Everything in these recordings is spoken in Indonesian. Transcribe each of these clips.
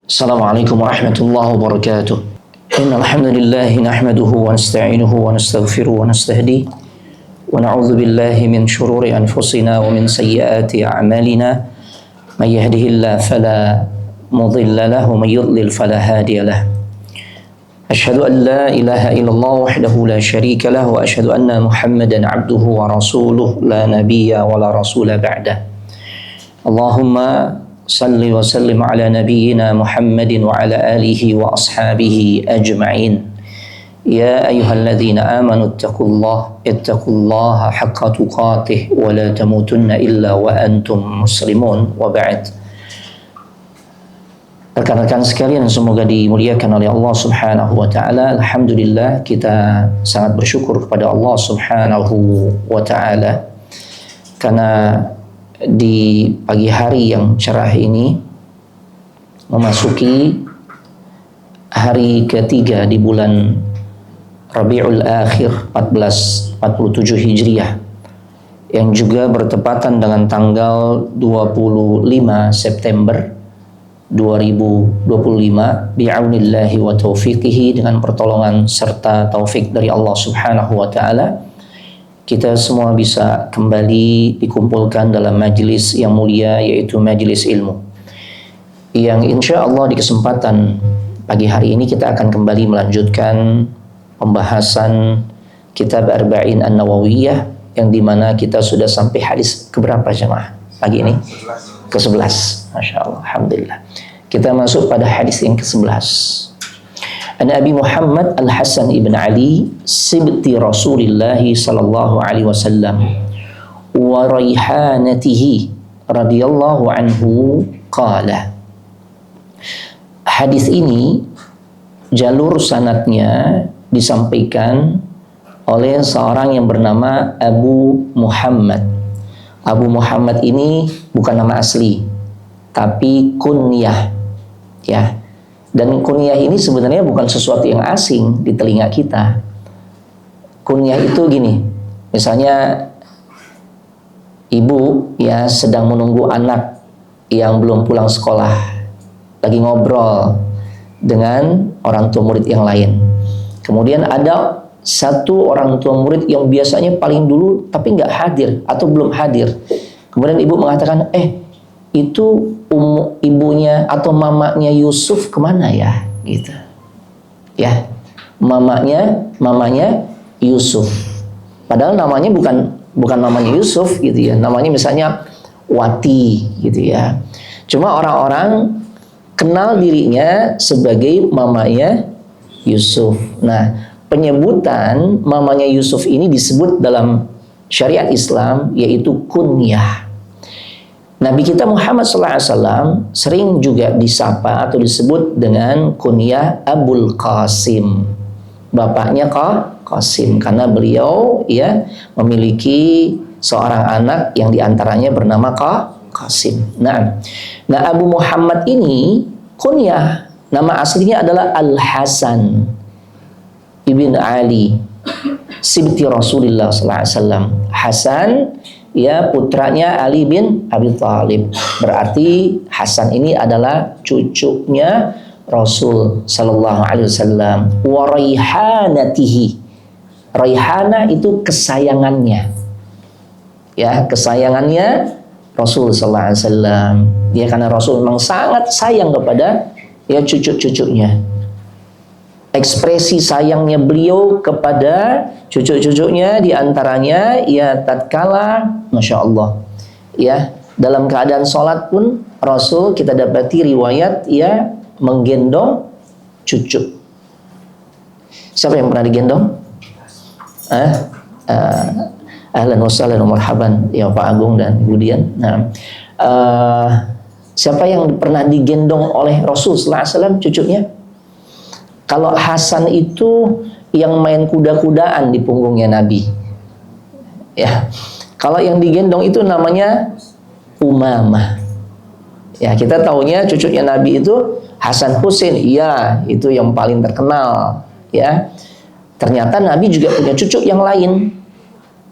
Assalamualaikum warahmatullahi wabarakatuh. Innal hamdalillah nahmaduhu wa nasta'inuhu wa nastaghfiruhu wa nastahdihi wa na'udzu billahi min shururi anfusina wa min sayyiati a'malina. May yahdihillahu fala mudilla lahu wa may yudlil fala hadiya lahu. Asyhadu an la ilaha illallah wahdahu la syarika lahu wa asyhadu anna Muhammadan 'abduhu wa rasuluhu la nabiyya wa la rasula ba'da. Allahumma salli wa sallim ala nabiyyina Muhammadin wa ala alihi wa ashabihi ajma'in. Ya ayyuhalladzina amanu ittaqullaha haqqa tuqatih wa la tamutunna illa wa antum muslimun wa ba'd. Rekan-rekan sekalian, semoga dimuliakan oleh Allah Subhanahu wa taala. Alhamdulillah, kita sangat bersyukur kepada Allah Subhanahu wa taala karena di pagi hari yang cerah ini memasuki hari ketiga di bulan Rabiul Akhir 1447 Hijriah yang juga bertepatan dengan tanggal 25 September 2025 bi'aunillahi wa taufiqihi, dengan pertolongan serta taufik dari Allah Subhanahu wa taala, kita semua bisa kembali dikumpulkan dalam majelis yang mulia, yaitu majelis ilmu, yang insya Allah di kesempatan pagi hari ini kita akan kembali melanjutkan pembahasan kitab Arba'in An-Nawawiyah, yang dimana kita sudah sampai hadis keberapa jemaah pagi ini? Ke-11. Masya Allah, Alhamdulillah. Kita masuk pada hadis yang ke-11. An Abi Muhammad Al-Hasan ibn Ali sibti Rasulillah sallallahu alaihi wasallam wa raihanatihi radhiyallahu anhu qala. Hadis ini jalur sanadnya disampaikan oleh seorang yang bernama Abu Muhammad. Abu Muhammad ini bukan nama asli, tapi kunyah, ya. Dan kunyah ini sebenarnya bukan sesuatu yang asing di telinga kita. Kunyah itu gini, misalnya ibu ya sedang menunggu anak yang belum pulang sekolah, lagi ngobrol dengan orang tua murid yang lain. Kemudian ada satu orang tua murid yang biasanya paling dulu tapi nggak hadir atau belum hadir. Kemudian ibu mengatakan, itu ibunya atau mamanya Yusuf kemana ya, gitu ya, mamanya Yusuf, padahal namanya bukan namanya Yusuf gitu ya, namanya misalnya Wati gitu ya, cuma orang-orang kenal dirinya sebagai mamanya Yusuf. Nah, penyebutan mamanya Yusuf ini disebut dalam syariat Islam yaitu kunyah. Nabi kita Muhammad SAW sering juga disapa atau disebut dengan kunyah Abul Qasim, bapaknya Qasim, karena beliau ya memiliki seorang anak yang diantaranya bernama Qasim. Nah, Abu Muhammad ini kunyah, nama aslinya adalah Al-Hasan ibn Ali sibti Rasulullah SAW. Hasan ya putranya Ali bin Abi Thalib. Berarti Hasan ini adalah cucunya Rasul sallallahu alaihi wasallam. Wa raihanatihi. Raihana itu kesayangannya. Ya, kesayangannya Rasul sallallahu alaihi wasallam. Ya, karena Rasul memang sangat sayang kepada ya cucu-cucunya. Ekspresi sayangnya beliau kepada cucu-cucunya diantaranya ya tatkala Masya Allah ya dalam keadaan sholat pun Rasul kita dapati riwayat ya menggendong cucu. Siapa yang pernah digendong? Ahlan wa sahlan wa marhaban ya Pak Agung dan Ibu Dian. Nah, siapa yang pernah digendong oleh Rasul sallallahu alaihi wasallam cucunya? Kalau Hasan itu yang main kuda-kudaan di punggungnya Nabi. Ya. Kalau yang digendong itu namanya Umamah. Ya, kita tahunya cucunya Nabi itu Hasan Husain. Iya, itu yang paling terkenal, ya. Ternyata Nabi juga punya cucu yang lain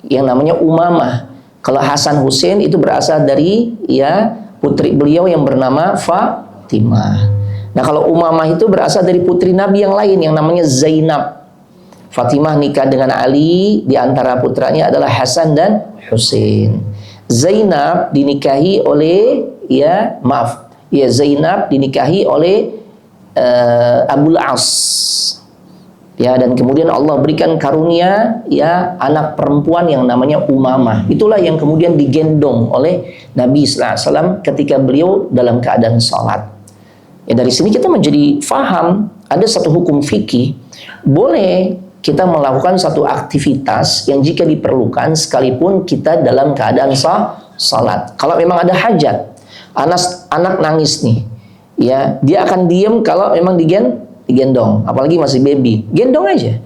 yang namanya Umamah. Kalau Hasan Husain itu berasal dari ya putri beliau yang bernama Fatimah. Nah, kalau Umamah itu berasal dari putri Nabi yang lain yang namanya Zainab. Fatimah nikah dengan Ali, di antara putranya adalah Hasan dan Husain. Zainab dinikahi oleh Zainab dinikahi oleh Abul As. Ya, dan kemudian Allah berikan karunia anak perempuan yang namanya Umamah. Itulah yang kemudian digendong oleh Nabi sallallahu alaihi wasallam ketika beliau dalam keadaan salat. Ya, dari sini kita menjadi faham ada satu hukum fikih, boleh kita melakukan satu aktivitas yang jika diperlukan sekalipun kita dalam keadaan salat. Kalau memang ada hajat, anak nangis nih, ya, dia akan diam kalau memang digendong, apalagi masih baby, gendong aja,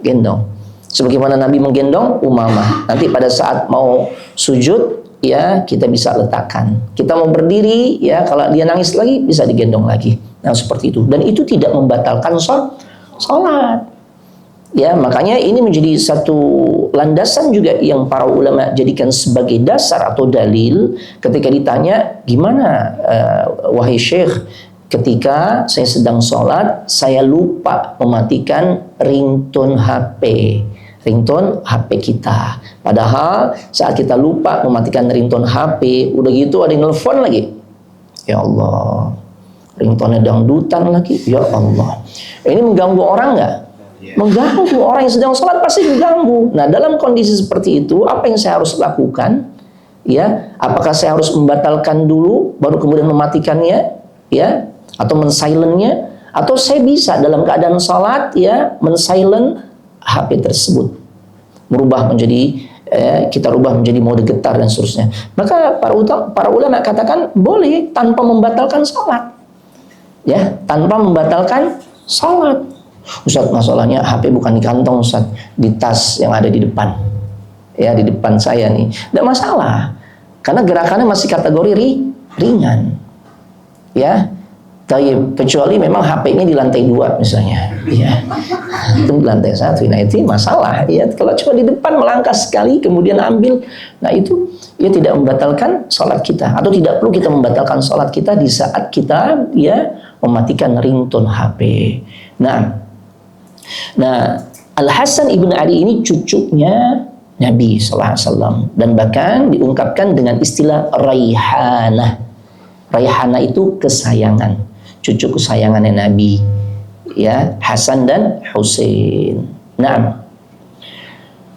gendong. Sebagaimana Nabi menggendong Umamah. Nanti pada saat mau sujud, ya, kita bisa letakkan. Kita mau berdiri, ya, kalau dia nangis lagi bisa digendong lagi. Nah, seperti itu. Dan itu tidak membatalkan sholat. Ya, makanya ini menjadi satu landasan juga yang para ulama jadikan sebagai dasar atau dalil ketika ditanya, gimana wahai Syekh, ketika saya sedang sholat, saya lupa mematikan ringtone HP kita. Padahal saat kita lupa mematikan ringtone HP, udah gitu ada yang nelfon lagi. Ya Allah, ringtone dangdutan lagi. Ya Allah, ini mengganggu orang nggak? Mengganggu orang yang sedang sholat, pasti mengganggu. Nah, dalam kondisi seperti itu, apa yang saya harus lakukan? Ya, apakah saya harus membatalkan dulu, baru kemudian mematikannya, ya, atau men-silentnya, atau saya bisa dalam keadaan sholat, ya, men-silent HP tersebut, kita rubah menjadi mode getar dan seterusnya. Maka para ulama katakan boleh tanpa membatalkan sholat, ya, tanpa membatalkan sholat. Ustaz, masalahnya HP bukan di kantong, Ustaz, di tas yang ada di depan, ya, di depan saya nih. Tidak masalah, karena gerakannya masih kategori ringan, ya. Kecuali memang HP-nya di lantai 2 misalnya, ya, itu di lantai 1, nah itu masalah, ya. Kalau cuma di depan melangkah sekali kemudian ambil, nah itu ya tidak membatalkan sholat kita, atau tidak perlu kita membatalkan sholat kita di saat kita, ya, mematikan ringtone HP. Nah, Al-Hasan ibn Ali ini cucunya Nabi sallallahu alaihi wasallam, dan bahkan diungkapkan dengan istilah Raihanah. Raihanah itu kesayangan, cucu kesayangannya Nabi, ya, Hasan dan Husain. Nah,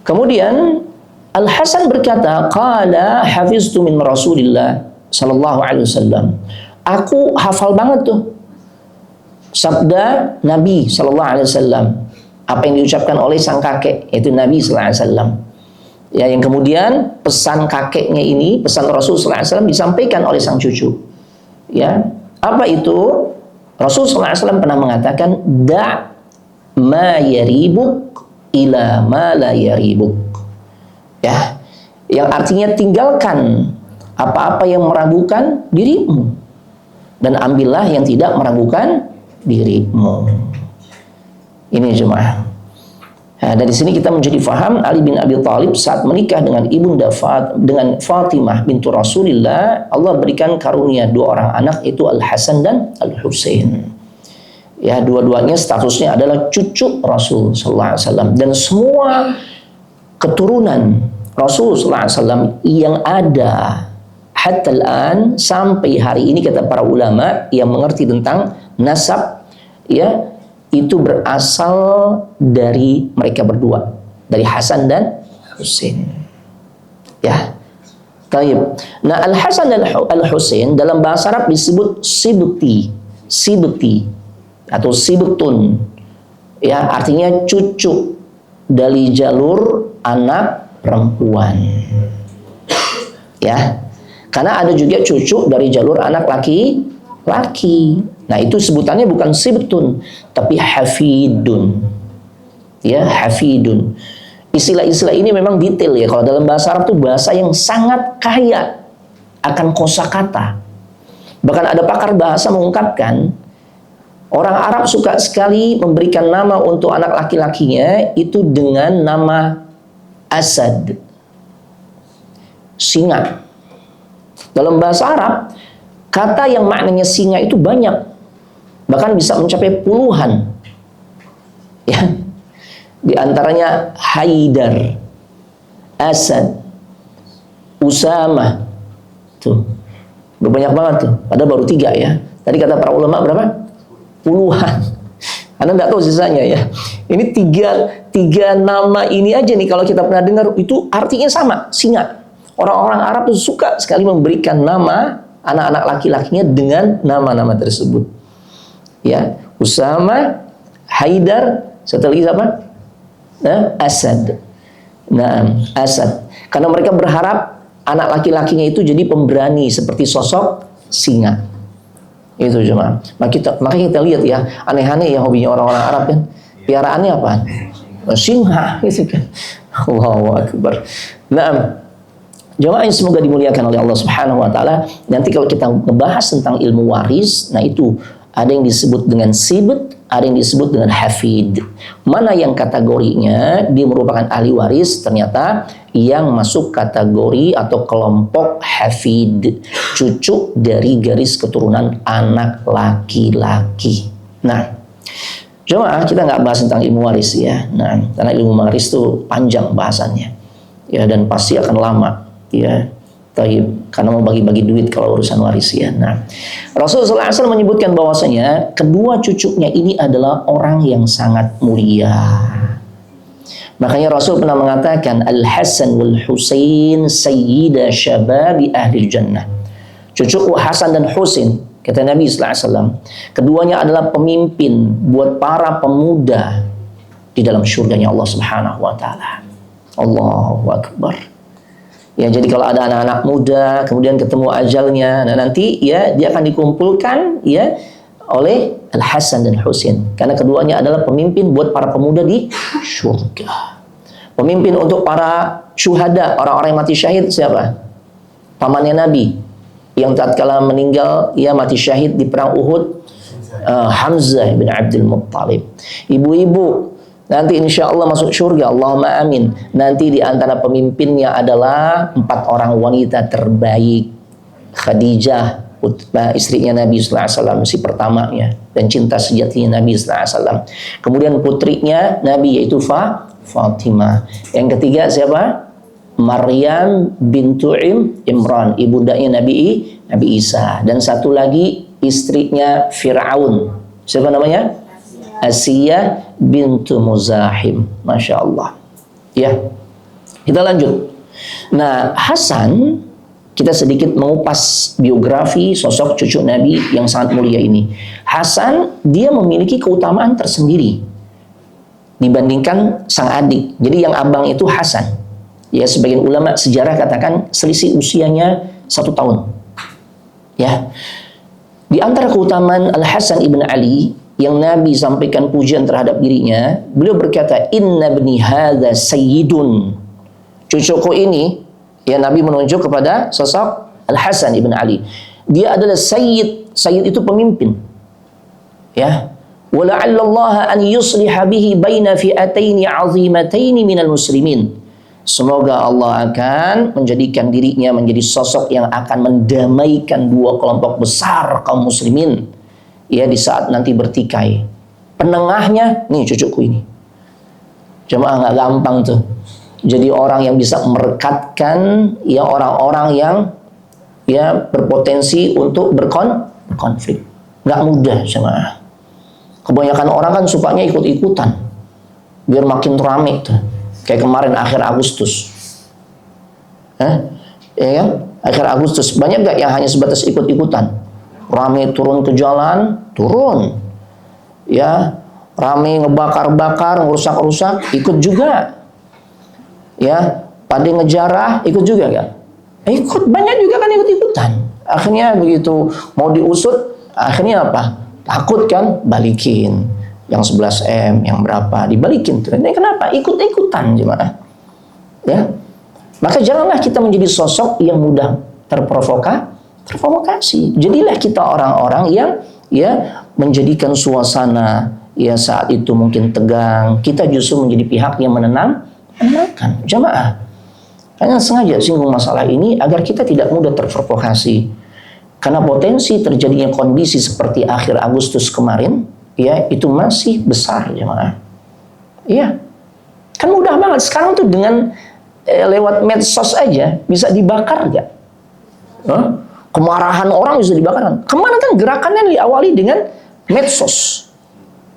kemudian Al-Hasan berkata, qala hafiztu min Rasulillah sallallahu alaihi wasallam. Aku hafal banget tuh sabda Nabi sallallahu alaihi wasallam, apa yang diucapkan oleh sang kakek, yaitu Nabi sallallahu alaihi wasallam. Ya, yang kemudian pesan kakeknya ini, pesan Rasul sallallahu alaihi wasallam disampaikan oleh sang cucu. Ya, apa itu? Rasul sallallahu alaihi wasallam pernah mengatakan, da' ma yaribuk ila ma la yaribuk. Ya, yang artinya tinggalkan apa-apa yang meragukan dirimu, dan ambillah yang tidak meragukan dirimu. Ini jemaah. Nah, dari sini kita menjadi faham Ali bin Abi Thalib saat menikah dengan dengan Fatimah bintu Rasulillah, Allah berikan karunia 2 orang anak, itu Al-Hasan dan Al-Husain. Ya, dua-duanya statusnya adalah cucu Rasul sallallahu alaihi wasallam, dan semua keturunan Rasul sallallahu alaihi wasallam yang ada hatta al-an, sampai hari ini, kata para ulama yang mengerti tentang nasab, ya, itu berasal dari mereka berdua, dari Hasan dan Husain. Ya. Taib. Nah, Al-Hasan dan Al-Husain dalam bahasa Arab disebut sibti atau sibtun. Ya, artinya cucu dari jalur anak perempuan. Ya. Karena ada juga cucu dari jalur anak laki-laki. Nah, itu sebutannya bukan sibtun, tapi hafidun. Ya, hafidun. Istilah-istilah ini memang detail, ya. Kalau dalam bahasa Arab itu bahasa yang sangat kaya akan kosakata. Bahkan ada pakar bahasa mengungkapkan, orang Arab suka sekali memberikan nama untuk anak laki-lakinya itu dengan nama Asad, singa. Dalam bahasa Arab, kata yang maknanya singa itu banyak bahkan bisa mencapai puluhan. Ya, di antaranya Haidar, Asad, Usamah, tuh banyak banget tuh. Padahal baru 3 ya. Tadi kata para ulama berapa? Puluhan. Anda nggak tahu sisanya ya. Ini tiga nama ini aja nih, kalau kita pernah dengar itu artinya sama, singa. Orang-orang Arab tuh suka sekali memberikan nama anak-anak laki-lakinya dengan nama-nama tersebut. Ya, Usama, Haidar, satu lagi siapa? Asad. Nah, Asad. Karena mereka berharap anak laki-lakinya itu jadi pemberani seperti sosok singa. Itu cuma. Maka kita lihat ya, aneh-aneh ya hobinya orang-orang Arab kan. Piaraannya apa? Singa gitu kan. Allahu Akbar. Nah, jemaah yang semoga dimuliakan oleh Allah Subhanahu wa taala, nanti kalau kita ngebahas tentang ilmu waris, nah itu ada yang disebut dengan sibt, ada yang disebut dengan hafid. Mana yang kategorinya dia merupakan ahli waris, ternyata yang masuk kategori atau kelompok hafid, cucu dari garis keturunan anak laki-laki. Nah, jemaah, kita nggak bahas tentang ilmu waris ya. Nah, karena ilmu waris itu panjang bahasannya, ya, dan pasti akan lama, ya. Karena mau bagi-bagi duit kalau urusan waris ya. Nah, Rasulullah SAW menyebutkan bahwasanya kedua cucunya ini adalah orang yang sangat mulia. Makanya Rasul pernah mengatakan Al-Hasan wal Husain sayyida syababi ahli jannah. Cucuku Hasan dan Husain, kata Nabi SAW, keduanya adalah pemimpin buat para pemuda di dalam surganya Allah Subhanahu wa taala. Allahu Akbar. Ya, jadi kalau ada anak-anak muda kemudian ketemu ajalnya, nah nanti ya dia akan dikumpulkan ya oleh Al-Hasan dan Husain, karena keduanya adalah pemimpin buat para pemuda di surga. Pemimpin untuk para syuhada, orang-orang yang mati syahid siapa? Pamannya Nabi yang tatkala meninggal ya mati syahid di perang Uhud, Hamzah bin Abdul Muttalib. Ibu-ibu nanti insya Allah masuk surga, Allahumma amin. Nanti di antara pemimpinnya adalah 4 orang wanita terbaik. Khadijah, istrinya Nabi SAW, si pertamanya, dan cinta sejatinya Nabi SAW. Kemudian putrinya Nabi yaitu Fatimah. Yang ketiga siapa? Maryam bintu Imran, ibundanya Nabi Isa. Dan satu lagi istrinya Fir'aun. Siapa namanya? Asiyah bintu Muzahim. Masya Allah. Ya, kita lanjut. Nah, Hasan, kita sedikit mengupas biografi sosok cucu Nabi yang sangat mulia ini. Hasan, dia memiliki keutamaan tersendiri dibandingkan sang adik. Jadi yang abang itu Hasan. Ya, sebagian ulama sejarah katakan selisih usianya 1 tahun. Ya. Di antara keutamaan Al-Hasan ibn Ali yang Nabi sampaikan pujian terhadap dirinya, beliau berkata, "Inna bni hadza sayyidun." Cucuku ini, ya, Nabi menunjuk kepada sosok Al-Hasan ibn Ali. Dia adalah sayyid. Sayyid itu pemimpin. Ya. Wa la'allallaha an yusliha bihi baina fi'ataini 'azimataini minal muslimin. Semoga Allah akan menjadikan dirinya menjadi sosok yang akan mendamaikan 2 kelompok besar kaum muslimin. Ya, di saat nanti bertikai. Penengahnya, nih cucuku ini. Jemaah, nggak gampang tuh. Jadi orang yang bisa merekatkan ya orang-orang yang ya berpotensi untuk berkonflik. Nggak mudah, jemaah. Kebanyakan orang kan sukanya ikut-ikutan biar makin rame tuh. Kayak kemarin akhir Agustus. Ya kan? Akhir Agustus banyak nggak yang hanya sebatas ikut-ikutan? Rame turun ke jalan, turun. Ya, rame ngebakar-bakar, ngerusak-rusak, ikut juga. Ya, pada ngejarah, ikut juga kan? Ikut, banyak juga kan ikut-ikutan. Akhirnya begitu mau diusut, akhirnya apa? Takut kan? Balikin. Yang 11M, yang berapa, dibalikin tuh. Ini kenapa? Ikut-ikutan jemaah. Ya. Maka janganlah kita menjadi sosok yang mudah terprovokasi. Jadilah kita orang-orang yang ya menjadikan suasana ya saat itu mungkin tegang, kita justru menjadi pihak yang menenangkan jamaah. Hanya sengaja singgung masalah ini agar kita tidak mudah terprovokasi. Karena potensi terjadinya kondisi seperti akhir Agustus kemarin, ya, itu masih besar, jemaah. Iya. Kan mudah banget sekarang tuh dengan lewat medsos aja bisa dibakar nggak? Kemarahan orang bisa dibakar. Kemarin kan gerakannya diawali dengan medsos.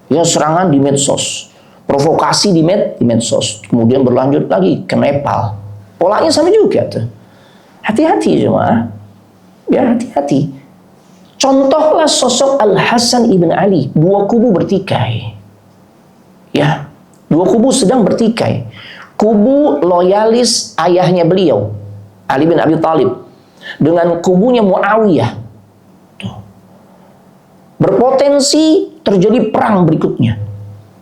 Ya, serangan di medsos, provokasi di medsos, kemudian berlanjut lagi ke Nepal. Polanya sama juga tuh. Hati-hati jemaah. Ya, hati-hati. Contohlah sosok Al-Hasan ibn Ali. Dua kubu bertikai. Ya, dua kubu sedang bertikai. Kubu loyalis ayahnya beliau, Ali bin Abi Thalib, dengan kubunya Muawiyah. Tuh. Berpotensi terjadi perang berikutnya.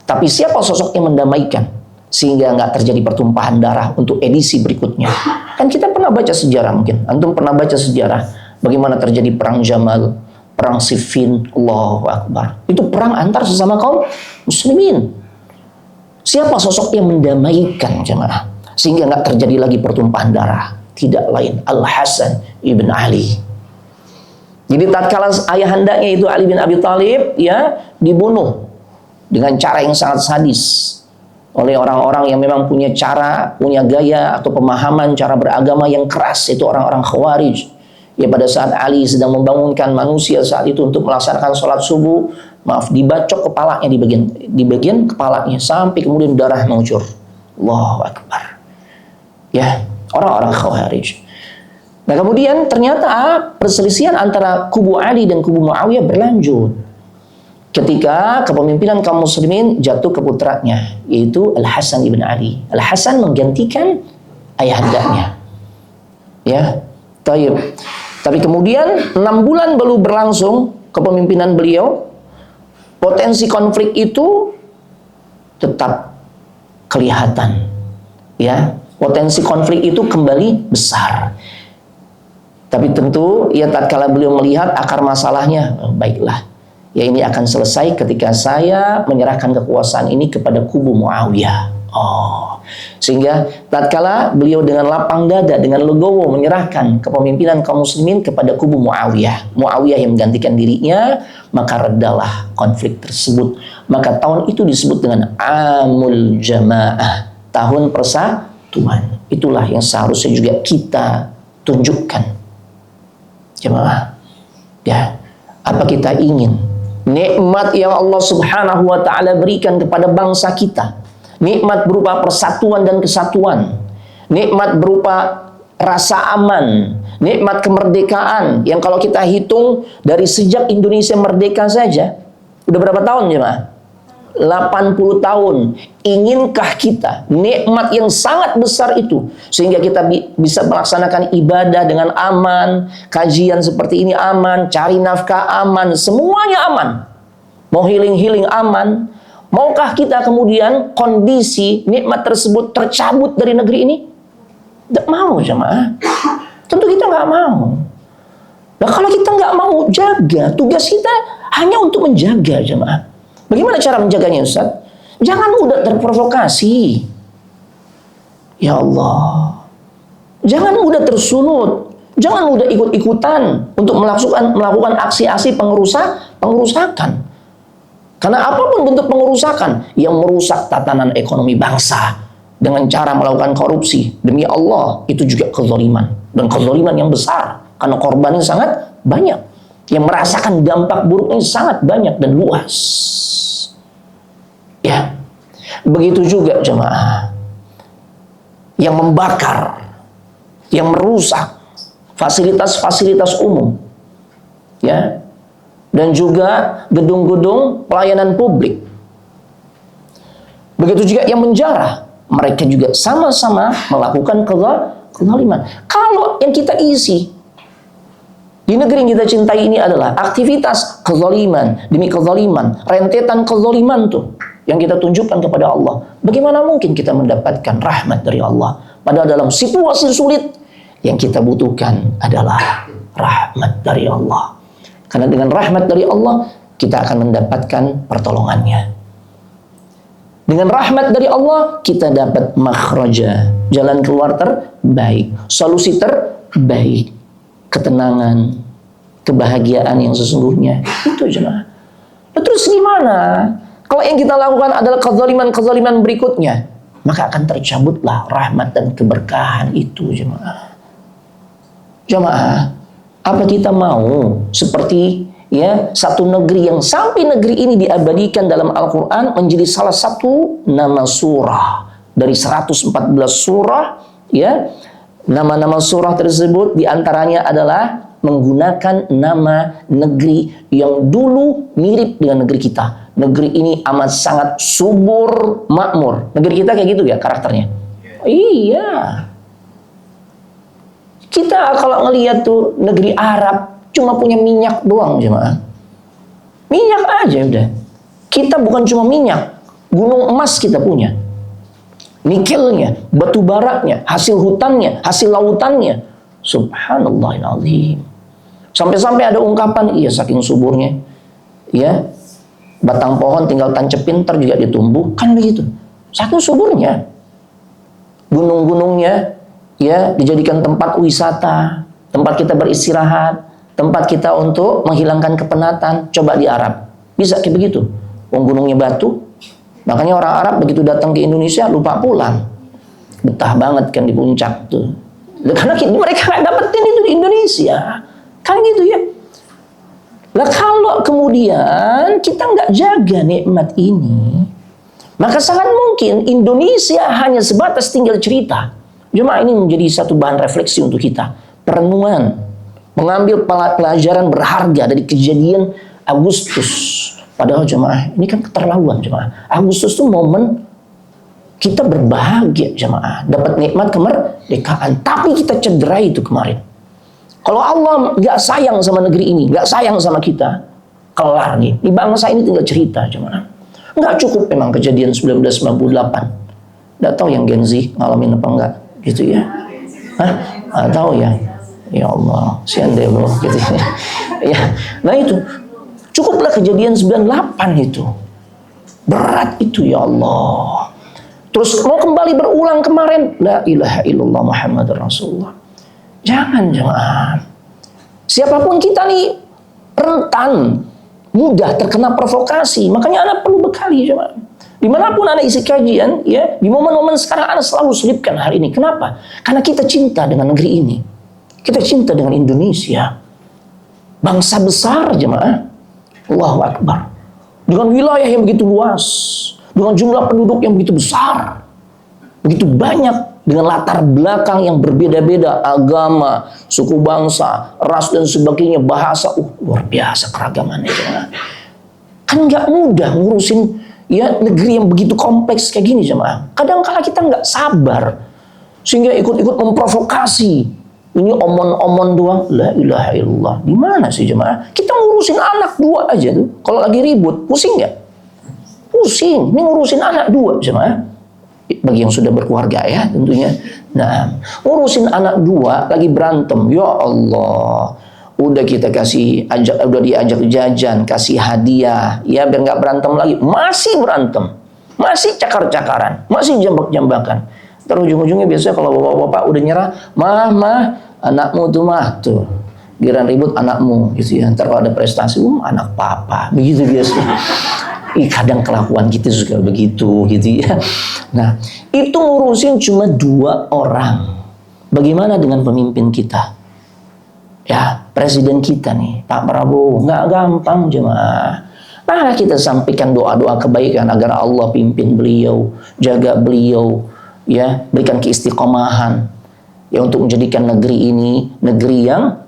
Tapi siapa sosok yang mendamaikan sehingga nggak terjadi pertumpahan darah untuk edisi berikutnya? Kan kita pernah baca sejarah, mungkin antum pernah baca sejarah bagaimana terjadi perang Jamal, perang Siffin, Allahu Akbar. Itu perang antar sesama kaum muslimin. Siapa sosok yang mendamaikan jemaah sehingga nggak terjadi lagi pertumpahan darah? Tidak lain Al-Hasan ibn Ali. Jadi tatkala ayahandanya itu Ali bin Abi Thalib, ya, dibunuh dengan cara yang sangat sadis oleh orang-orang yang memang punya cara, punya gaya atau pemahaman cara beragama yang keras, itu orang-orang Khawarij. Ya, pada saat Ali sedang membangunkan manusia saat itu untuk melaksanakan sholat subuh, dibacok kepalanya di bagian kepalanya sampai kemudian darah mengucur. Allahu Akbar. Ya, orang-orang Khawarij. Nah, kemudian ternyata perselisihan antara kubu Ali dan kubu Muawiyah berlanjut ketika kepemimpinan kaum muslimin jatuh ke putranya, yaitu Al-Hasan ibn Ali. Al-Hasan menggantikan ayahandanya. Ya, tayyib. Tapi kemudian 6 bulan baru berlangsung kepemimpinan beliau, potensi konflik itu tetap kelihatan. Ya, potensi konflik itu kembali besar. Tapi tentu ya tatkala beliau melihat akar masalahnya, baiklah, ya ini akan selesai ketika saya menyerahkan kekuasaan ini kepada kubu Muawiyah. Sehingga tatkala beliau dengan lapang dada, dengan legowo menyerahkan kepemimpinan kaum muslimin kepada kubu Muawiyah, Muawiyah yang menggantikan dirinya, maka redalah konflik tersebut. Maka tahun itu disebut dengan Amul Jamaah, tahun persatuan. Itulah yang seharusnya juga kita tunjukkan, jemaah. Ya, apa kita ingin nikmat yang Allah Subhanahu wa taala berikan kepada bangsa kita, nikmat berupa persatuan dan kesatuan, nikmat berupa rasa aman, nikmat kemerdekaan yang kalau kita hitung dari sejak Indonesia merdeka saja udah berapa tahun jemaah? 80 tahun. Inginkah kita nikmat yang sangat besar itu sehingga kita bisa melaksanakan ibadah dengan aman, kajian seperti ini aman, cari nafkah aman, semuanya aman, mau healing aman? Maukah kita kemudian kondisi nikmat tersebut tercabut dari negeri ini? Tidak mau jemaah. Tentu kita nggak mau. Nah, kalau kita nggak mau jaga, tugas kita hanya untuk menjaga jemaah. Bagaimana cara menjaganya, Ustaz? Jangan mudah terprovokasi. Ya Allah. Jangan mudah tersulut. Jangan mudah ikut-ikutan untuk melakukan aksi-aksi pengerusakan. Karena apapun bentuk pengerusakan yang merusak tatanan ekonomi bangsa dengan cara melakukan korupsi, demi Allah, itu juga kezaliman. Dan kezaliman yang besar. Karena korbannya sangat banyak. Yang merasakan dampak buruknya sangat banyak dan luas. Ya. Begitu juga jemaah. Yang membakar, yang merusak fasilitas-fasilitas umum. Ya. Dan juga gedung-gedung pelayanan publik. Begitu juga yang menjarah, mereka juga sama-sama melakukan kezaliman. Kalau yang kita isi di negeri yang kita cintai ini adalah aktivitas kezaliman demi kezaliman, rentetan kezaliman tuh yang kita tunjukkan kepada Allah, bagaimana mungkin kita mendapatkan rahmat dari Allah? Padahal dalam situasi sulit yang kita butuhkan adalah rahmat dari Allah. Karena dengan rahmat dari Allah, kita akan mendapatkan pertolongannya. Dengan rahmat dari Allah, kita dapat makhraja, jalan keluar terbaik, solusi terbaik, ketenangan, kebahagiaan yang sesungguhnya. Itu jemaah. Terus gimana? Kalau yang kita lakukan adalah kezaliman-kezaliman berikutnya, maka akan tercabutlah rahmat dan keberkahan itu jemaah. Jemaah, apa kita mau seperti satu negeri yang sampai negeri ini diabadikan dalam Al-Quran menjadi salah satu nama surah dari 114 surah, nama-nama surah tersebut diantaranya adalah menggunakan nama negeri yang dulu mirip dengan negeri kita. Negeri ini amat sangat subur, makmur. Negeri kita kayak gitu ya karakternya. Iya. Kita kalau ngelihat tuh negeri Arab cuma punya minyak doang jemaah. Minyak aja udah. Kita bukan cuma minyak, gunung emas kita punya. Nikelnya, batu baranya, hasil hutannya, hasil lautannya. Subhanallahilazim. Sampai-sampai ada ungkapan, iya saking suburnya, batang pohon tinggal tancepin ntar juga ditumbuh, kan begitu. Saking suburnya. Gunung-gunungnya, dijadikan tempat wisata, tempat kita beristirahat, tempat kita untuk menghilangkan kepenatan. Coba di Arab, bisa kayak begitu. Gunungnya batu, makanya orang Arab begitu datang ke Indonesia lupa pulang. Betah banget kan di puncak tuh. Karena mereka nggak dapetin itu di Indonesia. Kan gitu ya. Lah kalau kemudian kita nggak jaga nikmat ini, maka sangat mungkin Indonesia hanya sebatas tinggal cerita. Cuma ini menjadi satu bahan refleksi untuk kita. Perenungan. Mengambil pelajaran berharga dari kejadian Agustus. Padahal jemaah, ini kan keterlaluan jemaah. Agustus itu momen kita berbahagia jemaah. Dapat nikmat kemerdekaan. Tapi kita cederai itu kemarin. Kalau Allah nggak sayang sama negeri ini, nggak sayang sama kita, kelar nih. Di bangsa ini tinggal cerita jemaah. Nggak cukup memang kejadian 1998. Nggak tahu yang Gen Z ngalamin apa enggak. Gitu ya. Nggak tahu ya. Ya Allah, sian deh loh gitu ya. Nah itu cukuplah kejadian 98 itu. Berat itu ya Allah. Terus mau kembali berulang kemarin, la ilaha illallah Muhammadur Rasulullah. Jangan. Siapapun kita nih rentan, mudah terkena provokasi. Makanya anak perlu bekali jemaah. Dimanapun anak isi kajian, di momen-momen sekarang anak selalu selipkan hari ini. Kenapa? Karena kita cinta dengan negeri ini. Kita cinta dengan Indonesia. Bangsa besar jemaah. Allahu Akbar. Dengan wilayah yang begitu luas. Dengan jumlah penduduk yang begitu besar. Begitu banyak. Dengan latar belakang yang berbeda-beda. Agama, suku bangsa, ras dan sebagainya. Bahasa. Luar biasa keragamannya jemaah. Kan gak mudah ngurusin negeri yang begitu kompleks kayak gini jemaah. Kadang-kala kita gak sabar. Sehingga ikut-ikut memprovokasi. Ini omon-omon doang. La ilaha illallah. Di mana sih jemaah? Kita ngurusin anak 2 aja tuh. Kalau lagi ribut, pusing nggak? Pusing. Ini ngurusin anak 2 jemaah. Bagi yang sudah berkeluarga ya tentunya. Nah, ngurusin anak 2 lagi berantem. Ya Allah. Udah kita udah diajak jajan, kasih hadiah, biar nggak berantem lagi. Masih berantem. Masih cakar-cakaran. Masih jambak-jambakan. Terus ujung-ujungnya biasanya kalau bapak-bapak udah nyerah, mah, anakmu tuh mah tuh. Giran ribut anakmu gitu ya. Ntar kalau ada prestasi, anak papa. Begitu biasanya. Kadang kelakuan kita juga begitu gitu ya. Nah, itu ngurusin cuma 2 orang. Bagaimana dengan pemimpin kita? Ya, presiden kita nih, Pak Prabowo. Nggak gampang jemaah. Nah, kita sampaikan doa-doa kebaikan agar Allah pimpin beliau, jaga beliau. Berikan keistiqomahan untuk menjadikan negeri ini negeri yang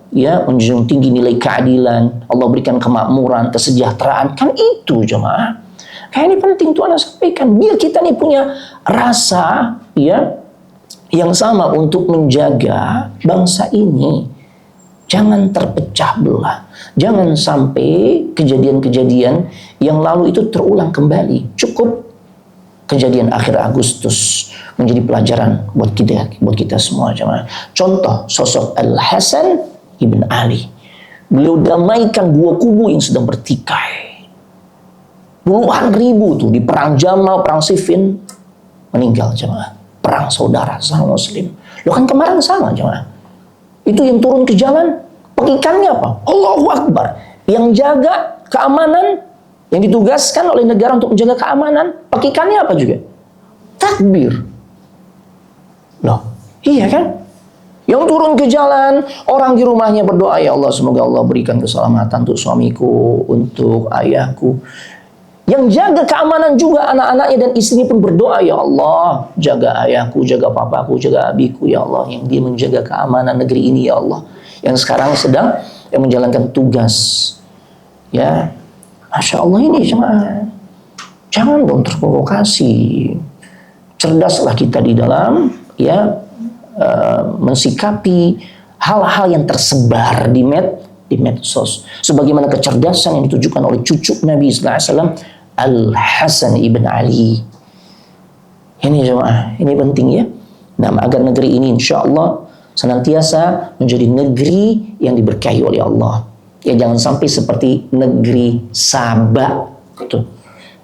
menjunjung tinggi nilai keadilan. Allah berikan kemakmuran, kesejahteraan. Kan itu jemaah. Kayak ini penting tuh anak sampaikan biar kita nih punya rasa yang sama untuk menjaga bangsa ini. Jangan terpecah belah. Jangan sampai kejadian-kejadian yang lalu itu terulang kembali. Cukup kejadian akhir Agustus menjadi pelajaran buat kita semua jemaah. Contoh sosok Al-Hasan ibn Ali. Beliau damaikan 2 kubu yang sedang bertikai. Puluhan ribu tuh di perang Jamal, perang Siffin meninggal jemaah. Perang saudara sama Muslim. Loh kan kemarin sama jemaah. Itu yang turun ke jalan Pekikannya apa? Allahu Akbar. Yang jaga keamanan, yang ditugaskan oleh negara untuk menjaga keamanan, pekikannya apa juga? Takbir. Loh, iya kan? Yang turun ke jalan, orang di rumahnya berdoa, ya Allah, semoga Allah berikan keselamatan untuk suamiku, untuk ayahku. Yang jaga keamanan juga anak-anaknya dan istrinya pun berdoa, ya Allah, jaga ayahku, jaga papaku, jaga abiku, ya Allah, yang dia menjaga keamanan negeri ini, ya Allah, yang sekarang sedang menjalankan tugas. Ya, Masya Allah, ini jemaah, jangan dong terprovokasi. Cerdaslah kita di dalam mensikapi hal-hal yang tersebar di medsos. Sebagaimana kecerdasan yang ditujukan oleh cucu Nabi sallallahu alaihi wasallam, Al-Hasan ibn Ali. Ini jemaah, ini penting ya. Nah, agar negeri ini insya Allah senantiasa menjadi negeri yang diberkahi oleh Allah. Ya, jangan sampai seperti negeri Saba. Tuh.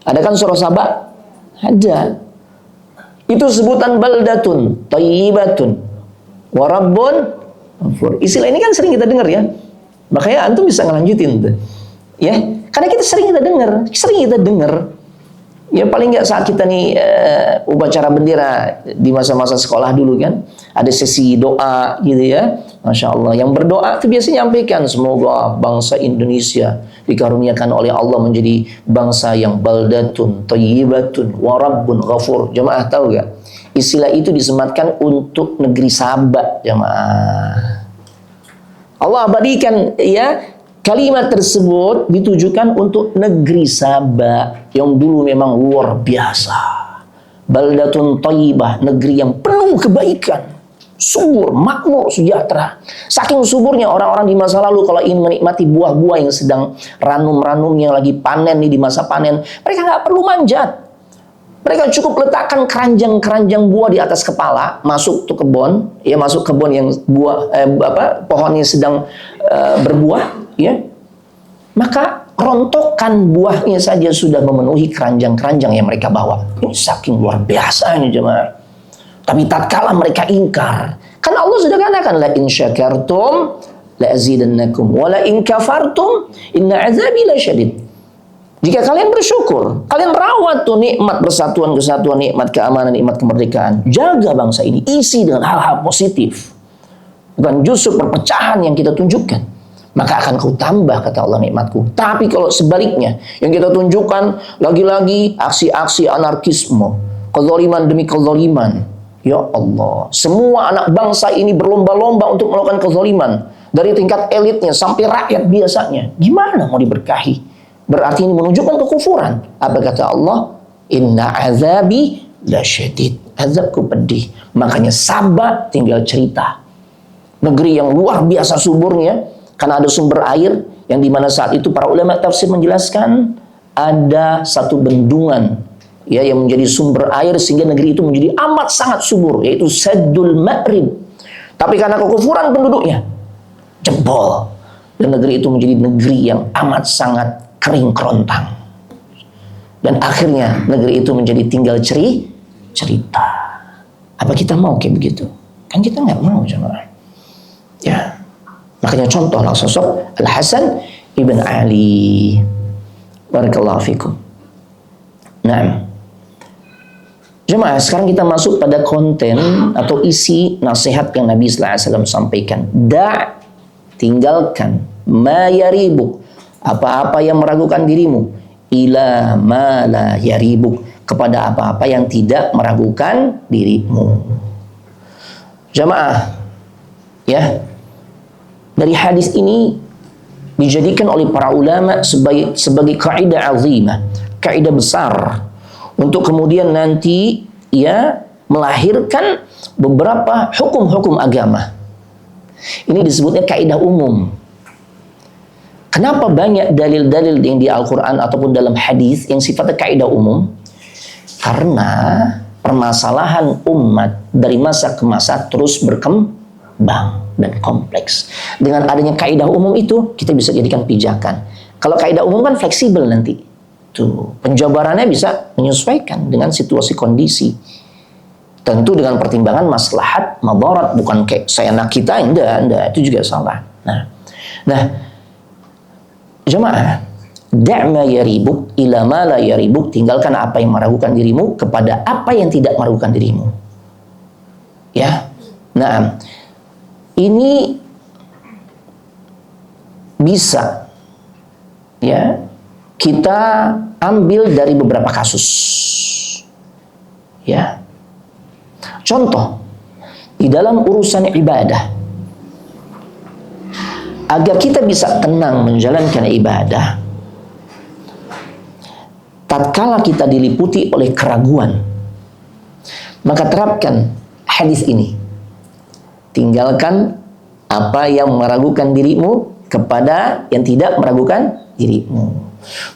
Ada kan surah Saba? Ada. Itu sebutan baldatun, thayyibatun, wa rabbun ghafur. Istilah ini kan sering kita dengar ya. Makanya antum bisa ngelanjutin tuh. Ya, karena kita sering kita dengar. Ya paling nggak saat kita nih upacara bendera di masa-masa sekolah dulu kan, ada sesi doa gitu ya. Masya Allah, yang berdoa itu biasanya nyampaikan semoga bangsa Indonesia dikaruniakan oleh Allah menjadi bangsa yang baldatun, thayyibatun, wa rabbun ghafur. Jemaah tahu gak? Istilah itu disematkan untuk negeri Saba, jemaah. Allah abadikan ya, kalimat tersebut ditujukan untuk negeri Saba yang dulu memang luar biasa. Baldatun thayyibah, negeri yang penuh kebaikan, subur, makmur, sejahtera. Saking suburnya orang-orang di masa lalu kalau ingin menikmati buah-buah yang sedang ranum-ranum yang lagi panen nih di masa panen, mereka nggak perlu manjat. Mereka cukup letakkan keranjang-keranjang buah di atas kepala, masuk ke kebun, ya masuk kebun yang pohonnya sedang berbuah, ya. Maka rontokan buahnya saja sudah memenuhi keranjang-keranjang yang mereka bawa. Ini saking luar biasanya jemaah. Tapi tatkala mereka ingkar, kan Allah sudah katakan la in syakartum la azidannakum wa la in kafartum inna azabi lasyadid. Jika kalian bersyukur, kalian rawat tuh nikmat persatuan, kesatuan, nikmat keamanan, nikmat kemerdekaan. Jaga bangsa ini, isi dengan hal-hal positif. Bukan justru perpecahan yang kita tunjukkan. Maka akan kau tambah, kata Allah, nikmatku. Tapi kalau sebaliknya, yang kita tunjukkan lagi-lagi aksi-aksi anarkisme, kezaliman demi kezaliman. Ya Allah, semua anak bangsa ini berlomba-lomba untuk melakukan kezaliman. Dari tingkat elitnya sampai rakyat biasanya. Gimana mau diberkahi? Berarti ini menunjukkan kekufuran. Apa kata Allah? Inna azabi lasyadid. Azabku pedih. Makanya Sabah tinggal cerita. Negeri yang luar biasa suburnya. Karena ada sumber air. Yang dimana saat itu para ulama tafsir menjelaskan. Ada satu bendungan. Ya, yang menjadi sumber air. Sehingga negeri itu menjadi amat sangat subur. Yaitu Saddul Ma'rib. Tapi karena kekufuran penduduknya. Jebol. Dan negeri itu menjadi negeri yang amat sangat kering kerontang. Dan akhirnya negeri itu menjadi tinggal cerita. Apa kita mau kayak begitu? Kan kita nggak mau jemaah. Ya. Makanya contohlah sosok Al-Hasan ibn Ali. Barakallahu fikum. Nah, jemaah, sekarang kita masuk pada konten atau isi nasihat yang Nabi sallallahu alaihi wasallam sampaikan. Tinggalkan ma yaribuk, apa-apa yang meragukan dirimu, ila ma la yaribuk, kepada apa-apa yang tidak meragukan dirimu. Jamaah, ya, dari hadis ini dijadikan oleh para ulama sebagai kaidah azimah, kaidah besar untuk kemudian nanti ya melahirkan beberapa hukum-hukum agama. Ini disebutnya kaidah umum. Kenapa banyak dalil-dalil yang di Al-Quran ataupun dalam hadis yang sifatnya kaidah umum? Karena permasalahan umat dari masa ke masa terus berkembang dan kompleks. Dengan adanya kaidah umum itu, kita bisa jadikan pijakan. Kalau kaidah umum kan fleksibel nanti. Tuh, penjabarannya bisa menyesuaikan dengan situasi kondisi. Tentu dengan pertimbangan maslahat, madarat, bukan kayak seenak kita, enggak, itu juga salah. Nah, Nah, jemaah, da'ma yaribuk ila ma la yaribuk, tinggalkan apa yang meragukan dirimu kepada apa yang tidak meragukan dirimu. Ya. Nah, ini bisa ya kita ambil dari beberapa kasus. Ya. Contoh, di dalam urusan ibadah, agar kita bisa tenang menjalankan ibadah, tatkala kita diliputi oleh keraguan, maka terapkan hadis ini. Tinggalkan apa yang meragukan dirimu kepada yang tidak meragukan dirimu.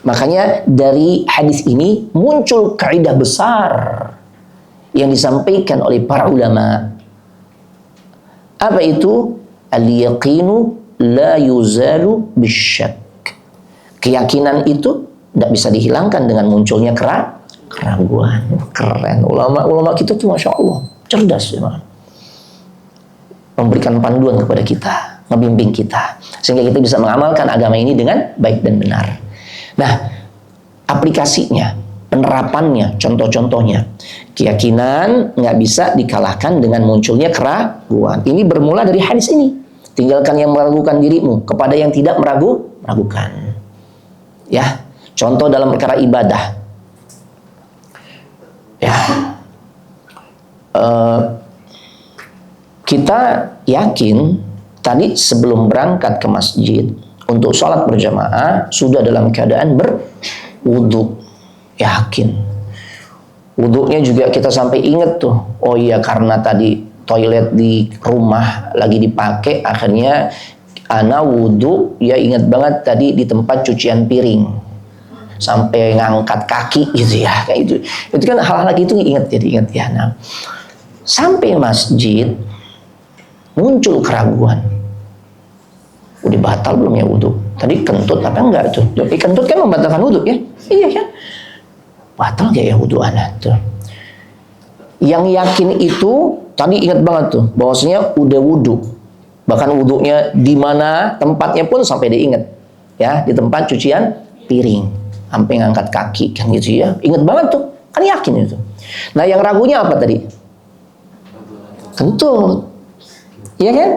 Makanya dari hadis ini muncul kaidah besar yang disampaikan oleh para ulama. Apa itu? Al-yaqinu la yuzalu bisyak. Keyakinan itu tidak bisa dihilangkan dengan munculnya keraguan. Keren. Ulama kita tuh Masya Allah cerdas ya, memberikan panduan kepada kita, membimbing kita, sehingga kita bisa mengamalkan agama ini dengan baik dan benar. Nah, aplikasinya, penerapannya, contoh-contohnya, keyakinan nggak bisa dikalahkan dengan munculnya keraguan. Ini bermula dari hadis ini. Tinggalkan yang meragukan dirimu kepada yang tidak meragukan. Ya, contoh dalam perkara ibadah. Ya, kita yakin tadi sebelum berangkat ke masjid untuk sholat berjamaah sudah dalam keadaan berwudu. Yakin. Wudunya juga kita sampai ingat tuh. Oh iya, karena tadi toilet di rumah lagi dipakai, akhirnya ana wudu, ya ingat banget tadi di tempat cucian piring sampai ngangkat kaki gitu ya, kayak itu kan hal-hal lagi itu ingat ya. Nah, sampai masjid muncul keraguan, udah batal belum ya wudu? Tadi kentut apa enggak tuh? Jadi kentut kan membatalkan wudu ya? Iya kan? Batal gak ya wudu anak tuh? Yang yakin itu tadi ingat banget tuh, bahwasanya udah wudu, bahkan wudunya di mana tempatnya pun sampai diingat ya, di tempat cucian piring, sampai ngangkat kaki kan gitu ya, ingat banget tuh, kan yakin itu. Nah, yang ragunya apa tadi? Kentut, iya kan?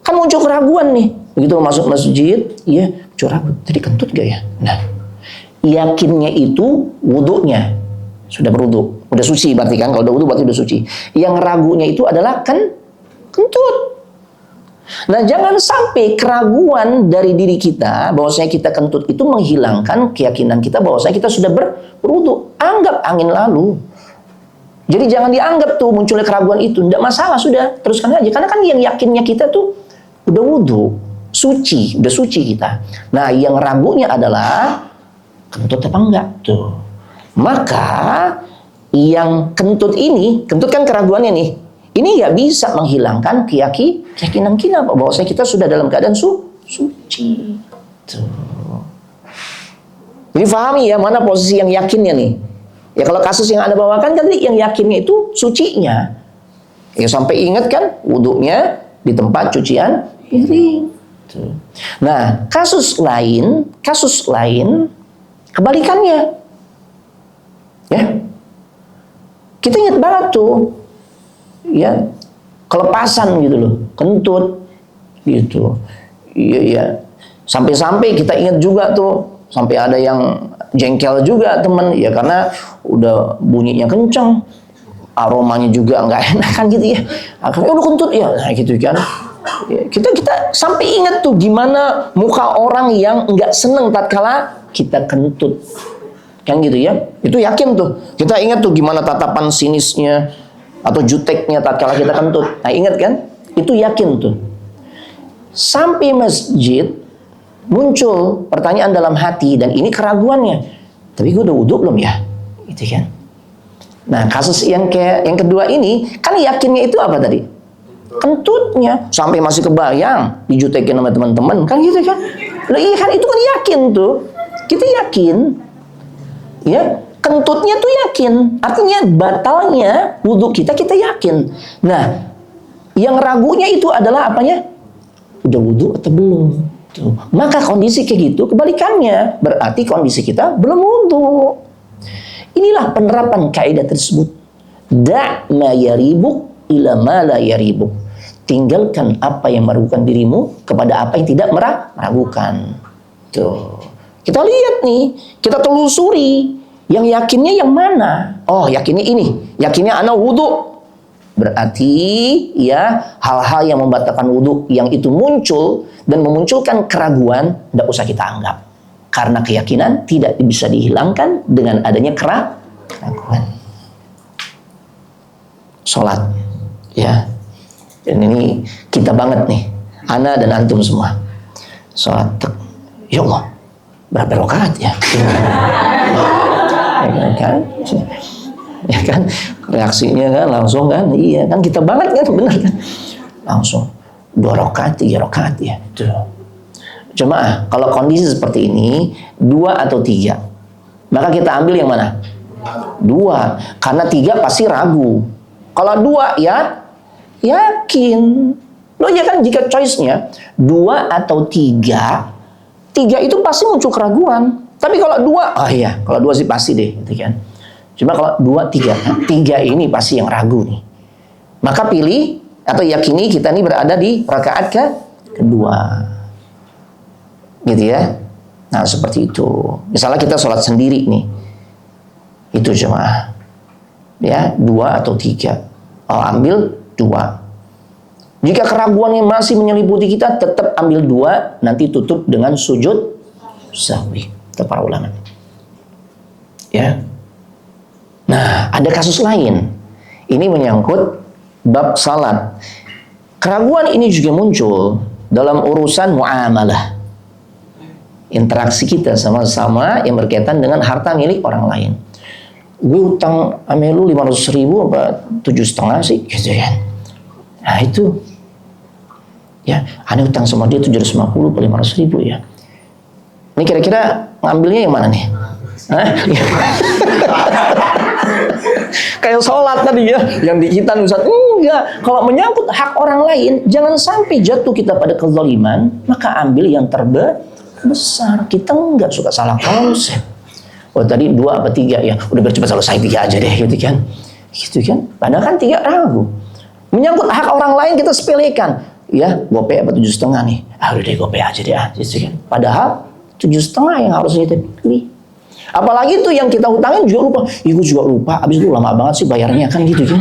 Kan muncul keraguan nih, begitu masuk masjid, iya, muncul ragu, tadi kentut gak ya? Nah, yakinnya itu wudunya sudah berwudu, udah suci berarti kan, kalau udah wudu berarti udah suci. Yang ragunya itu adalah kentut. Nah, jangan sampai keraguan dari diri kita bahwasanya kita kentut itu menghilangkan keyakinan kita bahwasanya kita sudah berwudu. Anggap angin lalu. Jadi jangan dianggap tuh munculnya keraguan itu, tidak masalah, sudah teruskan aja. Karena kan yang yakinnya kita tuh udah wudu, suci, udah suci kita. Nah, yang ragunya adalah kentut apa enggak tuh. Maka yang kentut ini, kentut kan keraguannya nih, ini nggak bisa menghilangkan keyakinan kita bahwasanya kita sudah dalam keadaan suci. Tuh. Jadi pahami ya mana posisi yang yakinnya nih. Ya kalau kasus yang Anda bawakan kan yang yakinnya itu sucinya. Ya sampai ingat kan wudunya di tempat cucian piring. Tuh. Nah, kasus lain kebalikannya. Ya, kita ingat banget tuh, ya kelepasan gitu loh, kentut, gitu, iya, sampai kita ingat juga tuh, sampai ada yang jengkel juga teman, ya karena udah bunyinya kenceng, aromanya juga nggak enak kan gitu ya, akhirnya udah kentut ya, nah gitu kan, ya, kita sampai ingat tuh gimana muka orang yang nggak seneng tatkala kita kentut. Kan gitu ya, itu yakin tuh. Kita ingat tuh gimana tatapan sinisnya atau juteknya tatkala kita kentut. Nah, ingat kan? Itu yakin tuh. Sampai masjid muncul pertanyaan dalam hati dan ini keraguannya. Tapi gue udah wudu belum ya? Gitu kan. Nah, kasus yang kedua ini kan yakinnya itu apa tadi? Kentutnya sampai masih kebayang dijutekin sama teman-teman kan gitu kan. Nah, iya kan itu kan yakin tuh. Kita yakin. Ya, kentutnya tuh yakin. Artinya batalnya wudhu kita yakin. Nah, yang ragunya itu adalah apanya? Udah wudhu atau belum? Tuh. Maka kondisi kayak gitu kebalikannya, berarti kondisi kita belum wudu. Inilah penerapan kaidah tersebut. Da' ma yaribuk ila ma la yaribuk. Tinggalkan apa yang meragukan dirimu kepada apa yang tidak meragukan. Tuh. Kita lihat nih, kita telusuri. Yang yakinnya yang mana? Oh, yakinnya ini. Yakinnya ana wudu. Berarti ya hal-hal yang membatalkan wudu yang itu muncul dan memunculkan keraguan, tidak usah kita anggap. Karena keyakinan tidak bisa dihilangkan dengan adanya keraguan. Sholat, ya. Dan ini kita banget nih, ana dan antum semua. Sholat, ya Allah, berapa rakaat ya? Ya kan, reaksinya kan langsung kan, iya kan kita banget kan, benar kan? Langsung 2 rakaat, 3 rakaat ya. Tuh. Jemaah, kalau kondisi seperti ini 2 atau 3, maka kita ambil yang mana? 2, karena 3 pasti ragu. Kalau 2 ya yakin. Loh ya kan, jika choice-nya 2 atau 3 itu pasti muncul keraguan. Tapi kalau 2, oh iya, kalau 2 sih pasti deh, gitu kan. Cuma kalau 2, 3, 3 ini pasti yang ragu nih. Maka pilih atau yakini kita ini berada di rakaat kedua. Gitu ya. Nah, seperti itu. Misalnya kita sholat sendiri nih. Itu jemaah. Ya, 2 atau 3. Oh, ambil 2. Jika keraguan yang masih menyelimuti kita, tetap ambil 2, nanti tutup dengan sujud sahwi. Kata para ulama. Ya. Nah, ada kasus lain. Ini menyangkut bab salat. Keraguan ini juga muncul dalam urusan muamalah. Interaksi kita sama-sama yang berkaitan dengan harta milik orang lain. Gue utang ame lu 500.000 apa 7,5 sih, gitu kan. Nah, itu. Ya, ane utang sama dia 750 atau 500.000 ya. Ini kira-kira ngambilnya yang mana nih? Hah? Kayak sholat tadi ya, yang dihitan Ustaz. Enggak, kalau menyangkut hak orang lain, jangan sampai jatuh kita pada kezaliman, maka ambil yang terbesar. Kita enggak suka salah konsep. Oh tadi 2 apa 3 ya, udah biar cepat selesai 3 aja deh, gitu kan. Gitu kan, padahal kan 3 ragu. Menyangkut hak orang lain kita sepelekan. Ya, gope apa 7,5 nih. Ah udah deh gope aja deh, gitu kan. Padahal 7,5 yang harus kita pilih. Apalagi tuh yang kita utangin juga lupa. Gue juga lupa. Abis itu lama banget sih bayarnya kan gitu kan.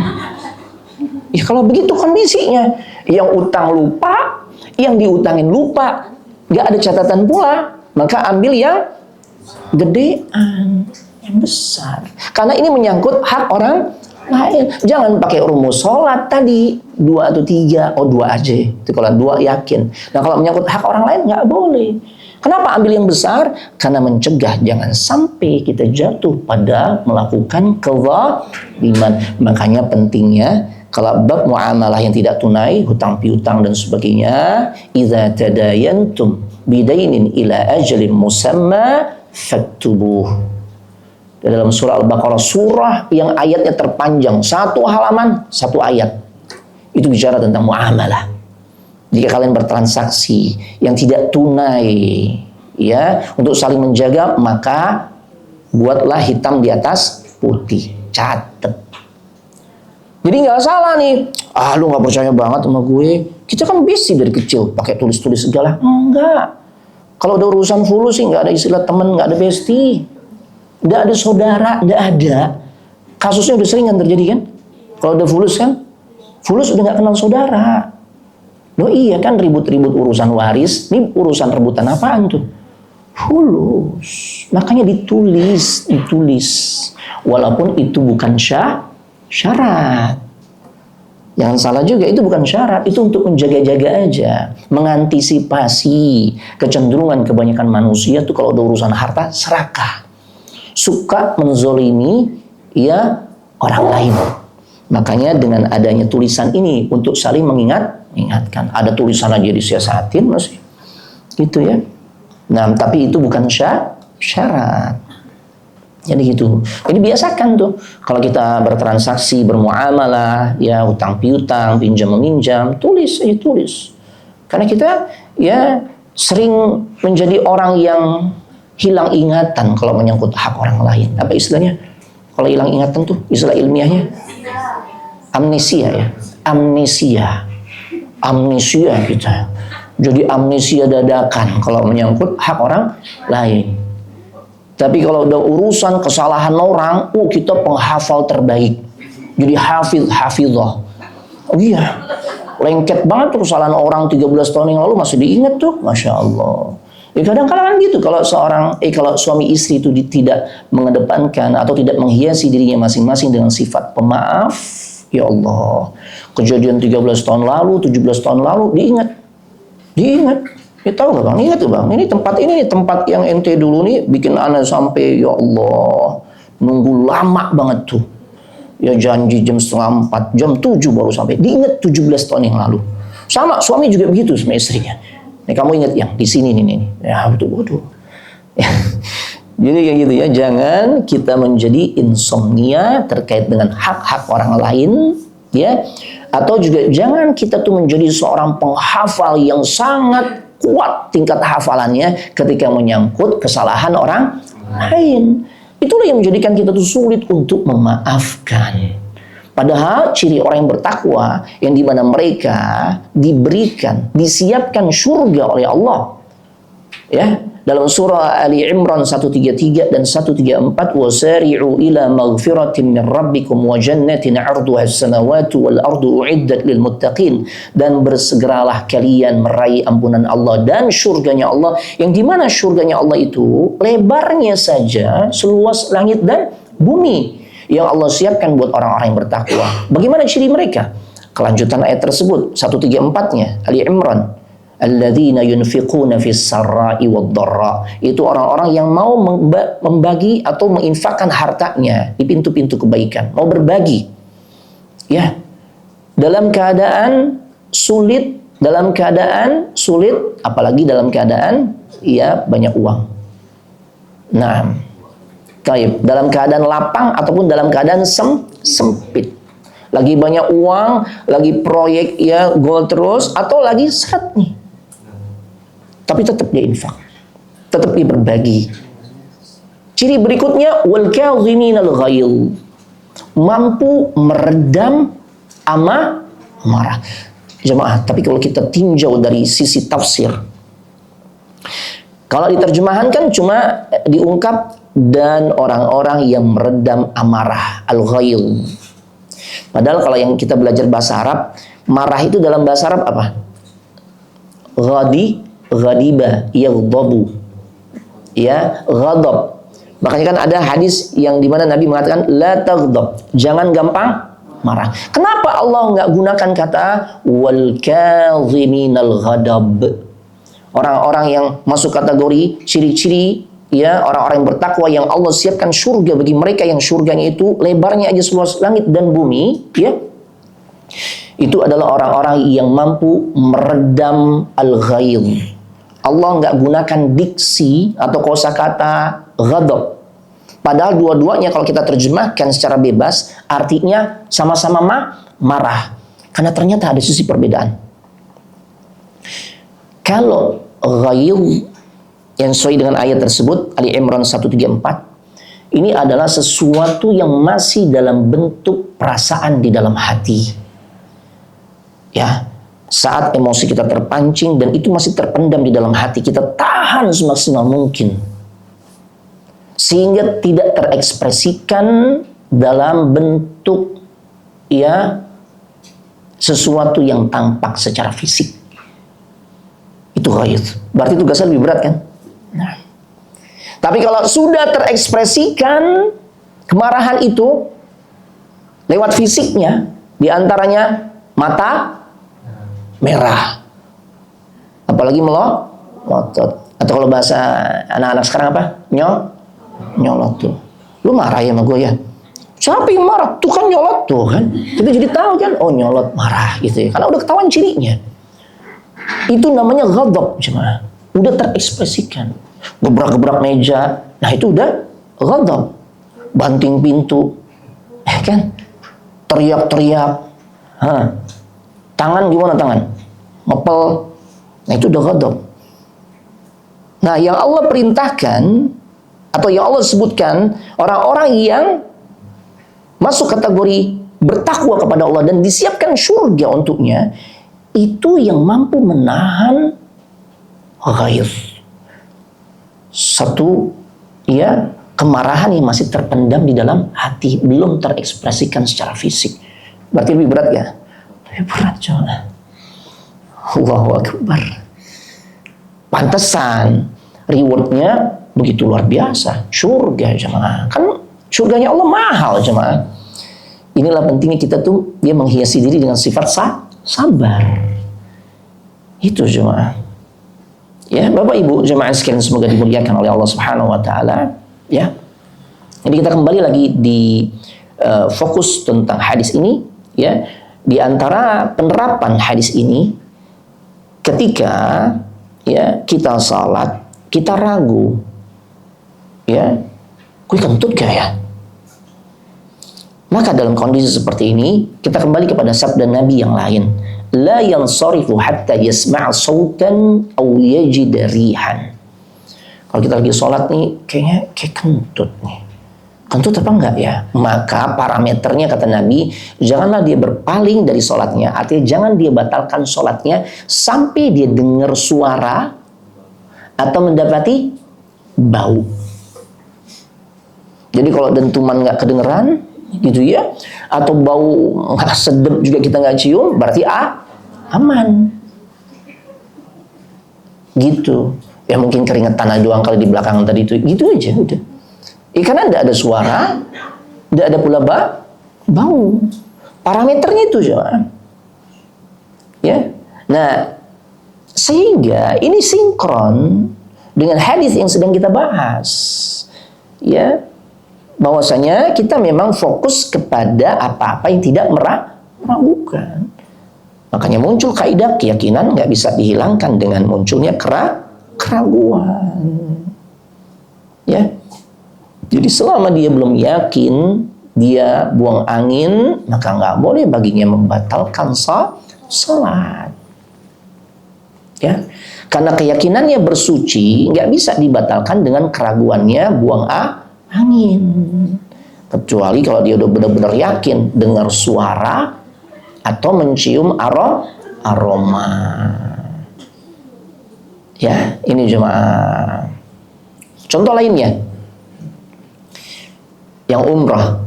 Ya kalau begitu kondisinya, yang utang lupa, yang diutangin lupa, nggak ada catatan pula, maka ambil yang gedean, yang besar. Karena ini menyangkut hak orang lain. Jangan pakai rumus sholat tadi 2 atau 3, oh 2 aja. Itu kalau 2 yakin. Nah kalau menyangkut hak orang lain nggak boleh. Kenapa ambil yang besar? Karena mencegah jangan sampai kita jatuh pada melakukan kezaliman. Makanya pentingnya kalau bab muamalah yang tidak tunai, hutang piutang dan sebagainya, idza tadayantum bidainin ila ajalin musamma faktubuh. Dalam surah Al-Baqarah, surah yang ayatnya terpanjang, 1 halaman, 1 ayat. Itu bicara tentang muamalah. Jika kalian bertransaksi yang tidak tunai, ya, untuk saling menjaga, maka buatlah hitam di atas putih, catet. Jadi nggak salah nih, lu nggak percaya banget sama gue. Kita kan basic dari kecil, pakai tulis-tulis segala. Enggak. Kalau udah urusan fulus sih nggak ada istilah teman, nggak ada bestie, nggak ada saudara, nggak ada. Kasusnya udah sering kan terjadi kan? Kalau udah fulus kan, fulus udah nggak kenal saudara. Loh iya kan, ribut-ribut urusan waris, ini urusan rebutan apaan tuh? Fulus. Makanya ditulis. Walaupun itu bukan syarat. Jangan salah juga, itu bukan syarat, itu untuk menjaga-jaga aja, mengantisipasi kecenderungan kebanyakan manusia tuh kalau ada urusan harta serakah. Suka menzolimi ya orang lain. Makanya dengan adanya tulisan ini untuk saling mengingatkan. Ada tulisan aja disiasatin masih. Gitu ya. Nah, tapi itu bukan syarat. Jadi gitu. Ini biasakan tuh. Kalau kita bertransaksi, bermuamalah, ya utang piutang, pinjam meminjam, tulis. Karena kita ya sering menjadi orang yang hilang ingatan kalau menyangkut hak orang lain. Apa istilahnya? Kalau hilang ingatan tuh istilah ilmiahnya amnesia ya. Amnesia kita. Jadi amnesia dadakan kalau menyangkut hak orang lain. Tapi kalau udah urusan kesalahan orang, kita penghafal terbaik. Jadi hafizah. Oh iya. Lengket banget tuh kesalahan orang 13 tahun yang lalu masih diingat tuh. Masya Allah. Ya kadang-kadang kan gitu kalau kalau suami istri itu tidak mengedepankan atau tidak menghiasi dirinya masing-masing dengan sifat pemaaf, ya Allah, kejadian 13 tahun lalu, 17 tahun lalu diingat. Ya tahu nggak bang? Ingat tuh bang. Ini tempat yang ente dulu nih bikin ana sampai ya Allah nunggu lama banget tuh. Ya janji jam 3:30, jam 7 baru sampai. Diingat 17 tahun yang lalu. Sama suami juga begitu sama istrinya. Nih kamu ingat yang di sini nih. Ya betul. Jadi kayak gitu ya. Jangan kita menjadi insomnia terkait dengan hak-hak orang lain, ya. Atau juga jangan kita tuh menjadi seorang penghafal yang sangat kuat tingkat hafalannya ketika menyangkut kesalahan orang lain. Itulah yang menjadikan kita tuh sulit untuk memaafkan. Padahal ciri orang yang bertakwa yang dimana mereka disiapkan surga oleh Allah. Ya, dalam surah Ali Imran 133 dan 134, wasari'u ila maghfiratin min rabbikum wa jannatin 'arduha as-samawati wal ardu u'iddat lil muttaqin, dan bersegeralah kalian meraih ampunan Allah dan surganya Allah, yang dimana surganya Allah itu lebarnya saja seluas langit dan bumi, yang Allah siapkan buat orang-orang yang bertakwa. Bagaimana ciri mereka? Kelanjutan ayat tersebut 134-nya Ali Imran, alladzina yunfiquna fis sarra'i wad dharra, itu orang-orang yang mau membagi atau menginfakkan hartanya di pintu-pintu kebaikan, mau berbagi. Ya. Dalam keadaan sulit, apalagi dalam keadaan ya banyak uang. Nah, dalam keadaan lapang ataupun dalam keadaan sempit. Lagi banyak uang, lagi proyek ya goal terus, atau lagi seret nih. Tapi tetap dia infak, tetap dia berbagi. Ciri berikutnya wal kadhiminal ghaidh, mampu meredam amarah. Jemaah, tapi kalau kita tinjau dari sisi tafsir, kalau diterjemahkan kan cuma diungkap dan orang-orang yang meredam amarah, al-ghaidh. Padahal kalau yang kita belajar bahasa Arab, marah itu dalam bahasa Arab apa? Ghadiba, yaghdabu. Ya, ghadab. Makanya kan ada hadis yang dimana Nabi mengatakan la taghdab, jangan gampang marah. Kenapa Allah nggak gunakan kata wal kadhiminal ghadab? Orang-orang yang masuk kategori ciri-ciri ya orang-orang yang bertakwa yang Allah siapkan surga bagi mereka, yang surganya itu lebarnya aja seluas langit dan bumi, ya. Itu adalah orang-orang yang mampu meredam al-ghaidh. Allah nggak gunakan diksi atau kosakata ghadab. Padahal dua-duanya kalau kita terjemahkan secara bebas artinya sama-sama marah. Karena ternyata ada sisi perbedaan. Kalau ghaidh yang sesuai dengan ayat tersebut, Ali Imran 134, ini adalah sesuatu yang masih dalam bentuk perasaan di dalam hati. Ya, saat emosi kita terpancing dan itu masih terpendam di dalam hati, kita tahan semaksimal mungkin. Sehingga tidak terekspresikan dalam bentuk ya sesuatu yang tampak secara fisik. Itu ghaidh. Berarti tugasnya lebih berat kan? Nah, tapi kalau sudah terekspresikan kemarahan itu lewat fisiknya, diantaranya mata merah, apalagi melotot, atau kalau bahasa anak-anak sekarang apa? Nyolot tuh. Lu marah ya sama gue ya? Siapa yang marah? Tuh kan nyolot tuh kan. Kita jadi tahu kan, oh nyolot marah gitu ya. Karena udah ketahuan cirinya. Itu namanya ghadab, cuma udah terekspresikan. Gebrak-gebrak meja, nah itu udah ghadab. Banting pintu, kan? Teriak-teriak. Tangan gimana tangan? Ngepel. Nah itu udah ghadab. Nah, yang Allah perintahkan atau yang Allah sebutkan orang-orang yang masuk kategori bertakwa kepada Allah dan disiapkan surga untuknya, itu yang mampu menahan ghair. Satu, ya, kemarahan yang masih terpendam di dalam hati, belum terekspresikan secara fisik. Berarti lebih berat ya? Lebih berat, coba. Allahu Akbar. Pantesan rewardnya begitu luar biasa. Surga, jemaah. Kan surganya Allah mahal, jemaah. Inilah pentingnya kita tuh, dia menghiasi diri dengan sifat sabar. Itu, jemaah. Ya, Bapak Ibu jemaah sekalian, semoga dimuliakan oleh Allah Subhanahu wa taala, ya. Jadi kita kembali lagi di fokus tentang hadis ini, ya. Di antara penerapan hadis ini, ketika ya kita salat, kita ragu, ya, gue kentut gak ya? Maka dalam kondisi seperti ini, kita kembali kepada sabda Nabi yang lain. La yansarifu hatta yasma'a sautan aw yajid rihan. Kalau kita lagi sholat nih, kayaknya kayak kentut nih. Kentut apa enggak ya? Maka parameternya kata Nabi, janganlah dia berpaling dari sholatnya. Artinya jangan dia batalkan sholatnya sampai dia dengar suara atau mendapati bau. Jadi kalau dentuman nggak kedengeran, gitu ya, atau bau nggak sedap juga kita nggak cium, berarti aman. Gitu. Ya mungkin keringetan aja doang kalau di belakang tadi itu, gitu aja udah. Karena tidak ada suara, tidak ada pula bau. Parameternya itu ya. Ya. Nah, sehingga ini sinkron dengan hadis yang sedang kita bahas. Ya. Bahwasanya kita memang fokus kepada apa-apa yang tidak meragukan. Makanya muncul kaidah keyakinan nggak bisa dihilangkan dengan munculnya keraguan. Ya. Jadi selama dia belum yakin, dia buang angin, maka nggak boleh baginya membatalkan salat. Ya. Karena keyakinannya bersuci nggak bisa dibatalkan dengan keraguannya buang angin. Kecuali kalau dia udah benar-benar yakin dengar suara atau mencium aroma. Ya, ini jemaah. Contoh lainnya, yang umrah,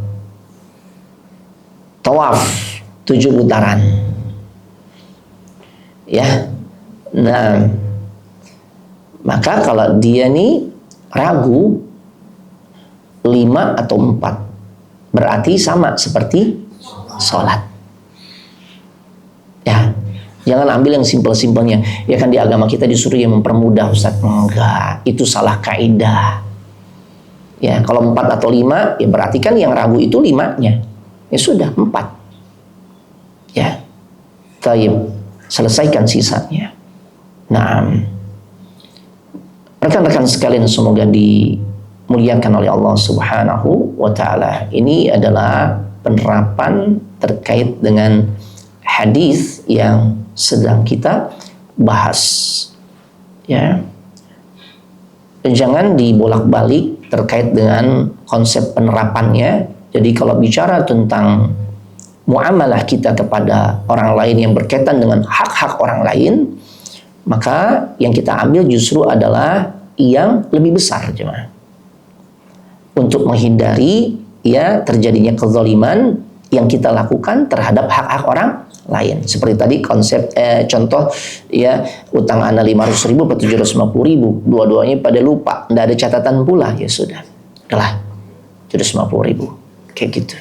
tawaf 7 putaran. Ya, nah, maka kalau dia nih ragu 5 atau 4, berarti sama seperti sholat. Ya, jangan ambil yang simpel-simpelnya. Ya kan di agama kita disuruh yang mempermudah, Ustaz. Enggak, itu salah kaidah. Ya, kalau 4 atau 5, ya berarti kan yang ragu itu 5-nya. Ya sudah, 4. Ya, taib, selesaikan sisanya. Nah, rekan-rekan sekalian, semoga dimuliakan oleh Allah Subhanahu wa ta'ala. Ini adalah penerapan terkait dengan hadis yang sedang kita bahas. Ya. Jangan dibolak-balik terkait dengan konsep penerapannya. Jadi kalau bicara tentang muamalah kita kepada orang lain yang berkaitan dengan hak-hak orang lain, maka yang kita ambil justru adalah yang lebih besar, jemaah. Untuk menghindari ya terjadinya kezaliman yang kita lakukan terhadap hak-hak orang lain. Seperti tadi konsep contoh ya, utang ana 500.000 atau 750.000, dua-duanya pada lupa, tidak ada catatan pula, ya sudah, udahlah 750.000, kayak gitu.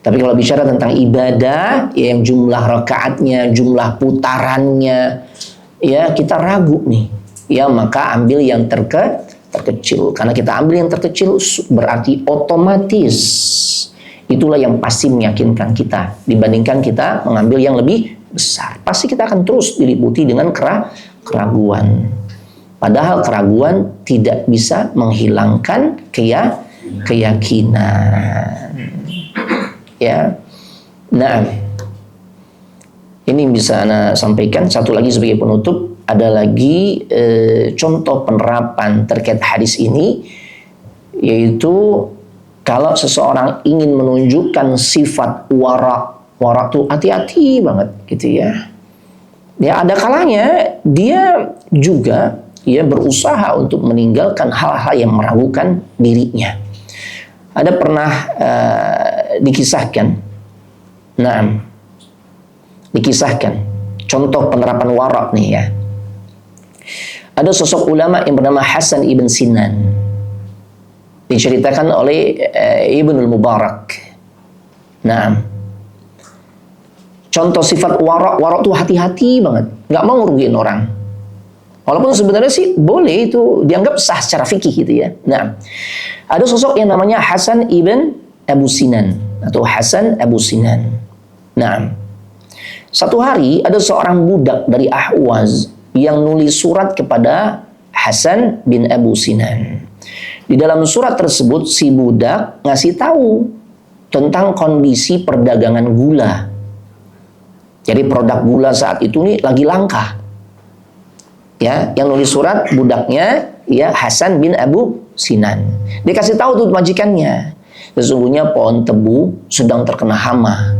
Tapi kalau bicara tentang ibadah, ya yang jumlah rakaatnya, jumlah putarannya, ya kita ragu nih, ya maka ambil yang terkecil. Karena kita ambil yang terkecil berarti otomatis itulah yang pasti meyakinkan kita dibandingkan kita mengambil yang lebih besar. Pasti kita akan terus diliputi dengan keraguan. Padahal keraguan tidak bisa menghilangkan keyakinan. Ya. Nah, ini bisa Anda sampaikan. Satu lagi sebagai penutup, ada lagi contoh penerapan terkait hadis ini, yaitu kalau seseorang ingin menunjukkan sifat wara tuh hati-hati banget gitu ya. Ya ada kalanya dia juga ya berusaha untuk meninggalkan hal-hal yang meragukan dirinya. Ada pernah dikisahkan contoh penerapan wara nih ya. Ada sosok ulama yang bernama Hasan ibn Sinan, diceritakan oleh Ibnul Mubarak. Nah, contoh sifat wara itu hati-hati banget, nggak mau ngerugiin orang. Walaupun sebenarnya sih boleh, itu dianggap sah secara fikih gitu ya. Nah, ada sosok yang namanya Hasan ibn Abu Sinan atau Hasan Abu Sinan. Nah, satu hari ada seorang budak dari Ahwaz yang nulis surat kepada Hasan bin Abu Sinan. Di dalam surat tersebut si budak ngasih tahu tentang kondisi perdagangan gula. Jadi produk gula saat itu nih lagi langka. Ya, yang nulis surat budaknya ya Hasan bin Abu Sinan. Dia kasih tahu tuh majikannya, sesungguhnya pohon tebu sedang terkena hama.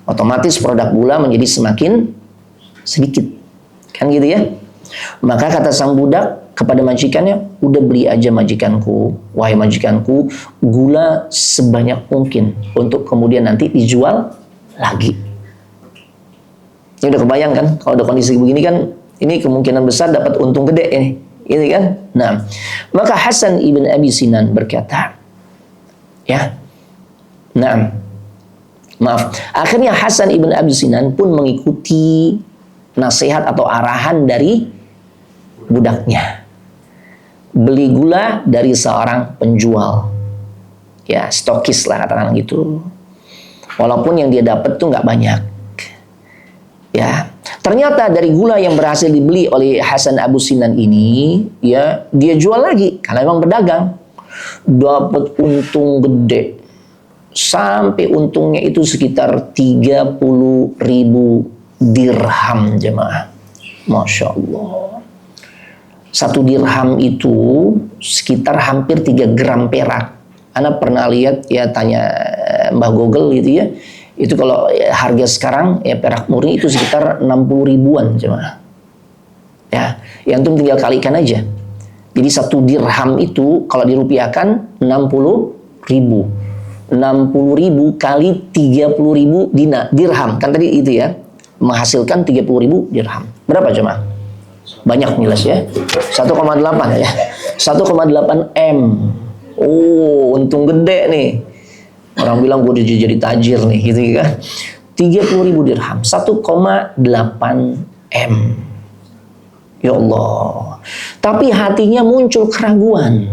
Otomatis produk gula menjadi semakin sedikit. Kan gitu ya. Maka kata sang budak kepada majikannya, udah beli aja majikanku, wahai majikanku, gula sebanyak mungkin untuk kemudian nanti dijual lagi. Ini udah kebayang kan, kalau ada kondisi begini kan, ini kemungkinan besar dapat untung gede ini, ini kan. Nah, maka Hasan ibn Abi Sinan berkata, ya, nah, maaf, akhirnya Hasan ibn Abi Sinan pun mengikuti nasihat atau arahan dari budaknya. Beli gula dari seorang penjual, ya stokis lah katakan gitu. Walaupun yang dia dapat tuh nggak banyak. Ya, ternyata dari gula yang berhasil dibeli oleh Hasan Abu Sinan ini, ya dia jual lagi karena memang berdagang, dapat untung gede, sampai untungnya itu sekitar 30.000 dirham jemaah. Masya Allah. 1 dirham itu sekitar hampir 3 gram perak. Anda pernah lihat ya, tanya Mbah Google gitu ya. Itu kalau harga sekarang ya perak murni itu sekitar 60 ribuan jemaah. Ya, yang itu tinggal kalikan aja. Jadi 1 dirham itu kalau dirupiahkan 60 ribu. 60 ribu kali 30 ribu dirham. Kan tadi itu ya, menghasilkan 30 ribu dirham. Berapa jemaah? Banyak jelas ya. 1,8 ya. 1,8 M. Oh, untung gede nih. Orang bilang gue jadi tajir nih gitu kan. 30.000 dirham, 1,8 M. Ya Allah. Tapi hatinya muncul keraguan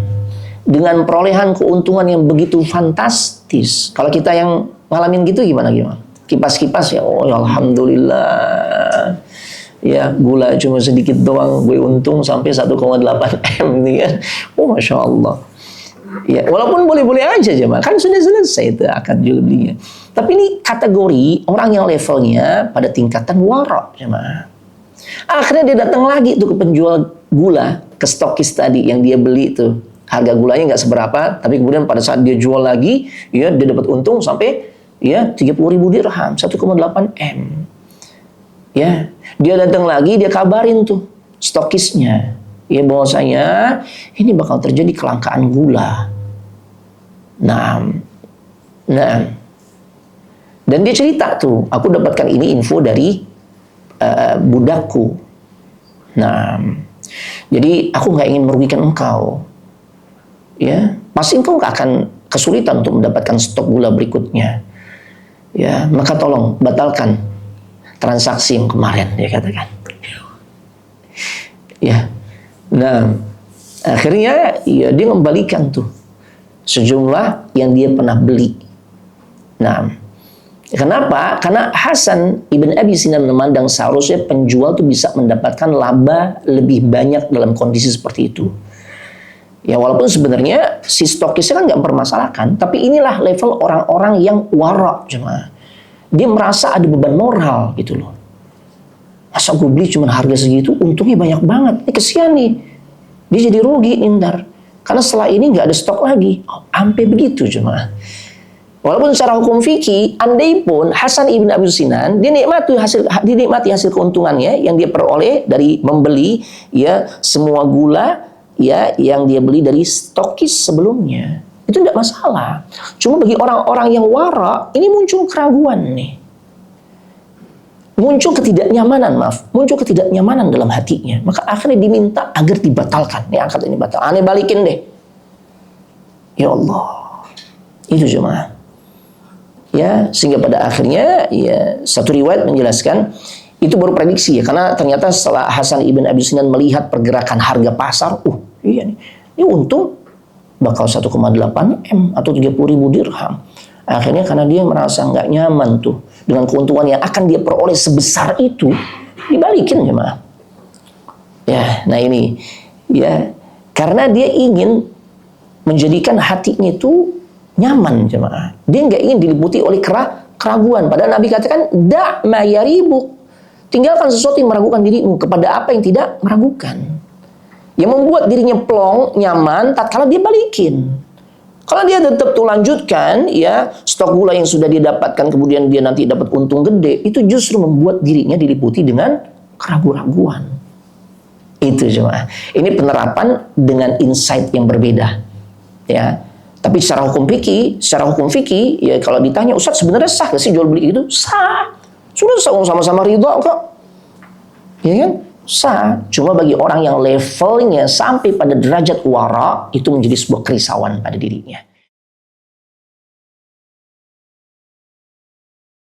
dengan perolehan keuntungan yang begitu fantastis. Kalau kita yang ngalamin gitu gimana? Kipas-kipas ya, oh ya alhamdulillah. Ya gula cuma sedikit doang, gue untung sampai 1,8 M nih kan. Oh Masya Allah. Ya, walaupun boleh-boleh aja jemaah, kan sudah selesai itu akad judinya. Tapi ini kategori orang yang levelnya pada tingkatan wara jemaah. Akhirnya dia datang lagi tuh ke penjual gula, ke stokis tadi yang dia beli tuh. Harga gulanya nggak seberapa, tapi kemudian pada saat dia jual lagi, ya dia dapat untung sampai ya 30.000 dirham, 1,8 M. Ya, dia datang lagi, dia kabarin tuh stokisnya. Ya bahwasanya ini bakal terjadi kelangkaan gula. Nah, dan dia cerita tuh, aku dapatkan ini info dari budakku. Nah, jadi aku nggak ingin merugikan engkau. Ya, pasti engkau nggak akan kesulitan untuk mendapatkan stok gula berikutnya. Ya, maka tolong batalkan transaksi yang kemarin, dia katakan. Ya. Nah, akhirnya ya dia mengembalikan tuh sejumlah yang dia pernah beli. Nah, kenapa? Karena Hasan ibn Abi Sinan memandang seharusnya penjual tuh bisa mendapatkan laba lebih banyak dalam kondisi seperti itu. Ya walaupun sebenarnya si stokisnya kan nggak mempermasalahkan, tapi inilah level orang-orang yang wara jemaah. Dia merasa ada beban moral gitu loh. Masa gue beli cuma harga segitu, untungnya banyak banget. Ini kesian nih. Dia jadi rugi ntar. Karena setelah ini nggak ada stok lagi. Sampai begitu jemaah. Walaupun secara hukum fikih, andai pun Hasan ibn Abi Sinan dinikmati hasil keuntungannya yang dia peroleh dari membeli ya semua gula ya yang dia beli dari stokis sebelumnya, itu tidak masalah. Cuma bagi orang-orang yang wara, ini muncul keraguan nih, muncul ketidaknyamanan dalam hatinya, maka akhirnya diminta agar dibatalkan. Nih akad ini batal, aneh balikin deh. Ya Allah, itu jemaah. Ya, sehingga pada akhirnya ya satu riwayat menjelaskan itu baru prediksi ya, karena ternyata setelah Hasan ibn Abi Sinan melihat pergerakan harga pasar, iya nih, ini untung bakal 1,8 M atau 30.000 dirham. Akhirnya karena dia merasa nggak nyaman tuh dengan keuntungan yang akan dia peroleh sebesar itu, dibalikin jemaah. Ya, nah ini ya karena dia ingin menjadikan hatinya itu nyaman jemaah. Dia nggak ingin diliputi oleh keraguan. Padahal Nabi katakan, da' ma yaribuk. Tinggalkan sesuatu yang meragukan dirimu kepada apa yang tidak meragukan. Yang membuat dirinya plong, nyaman, tatkala dia balikin. Kalau dia tetap tuh lanjutkan, ya stok gula yang sudah dia dapatkan, kemudian dia nanti dapat untung gede, itu justru membuat dirinya diliputi dengan keraguan-keraguan. Itu jemaah. Ini penerapan dengan insight yang berbeda. Ya. Tapi secara hukum fikih, ya kalau ditanya, Ustaz sebenarnya sah gak sih jual beli itu? Sah. Sudah sama-sama ridha kok. Ya kan? Sah. Cuma bagi orang yang levelnya sampai pada derajat wara, itu menjadi sebuah kerisauan pada dirinya.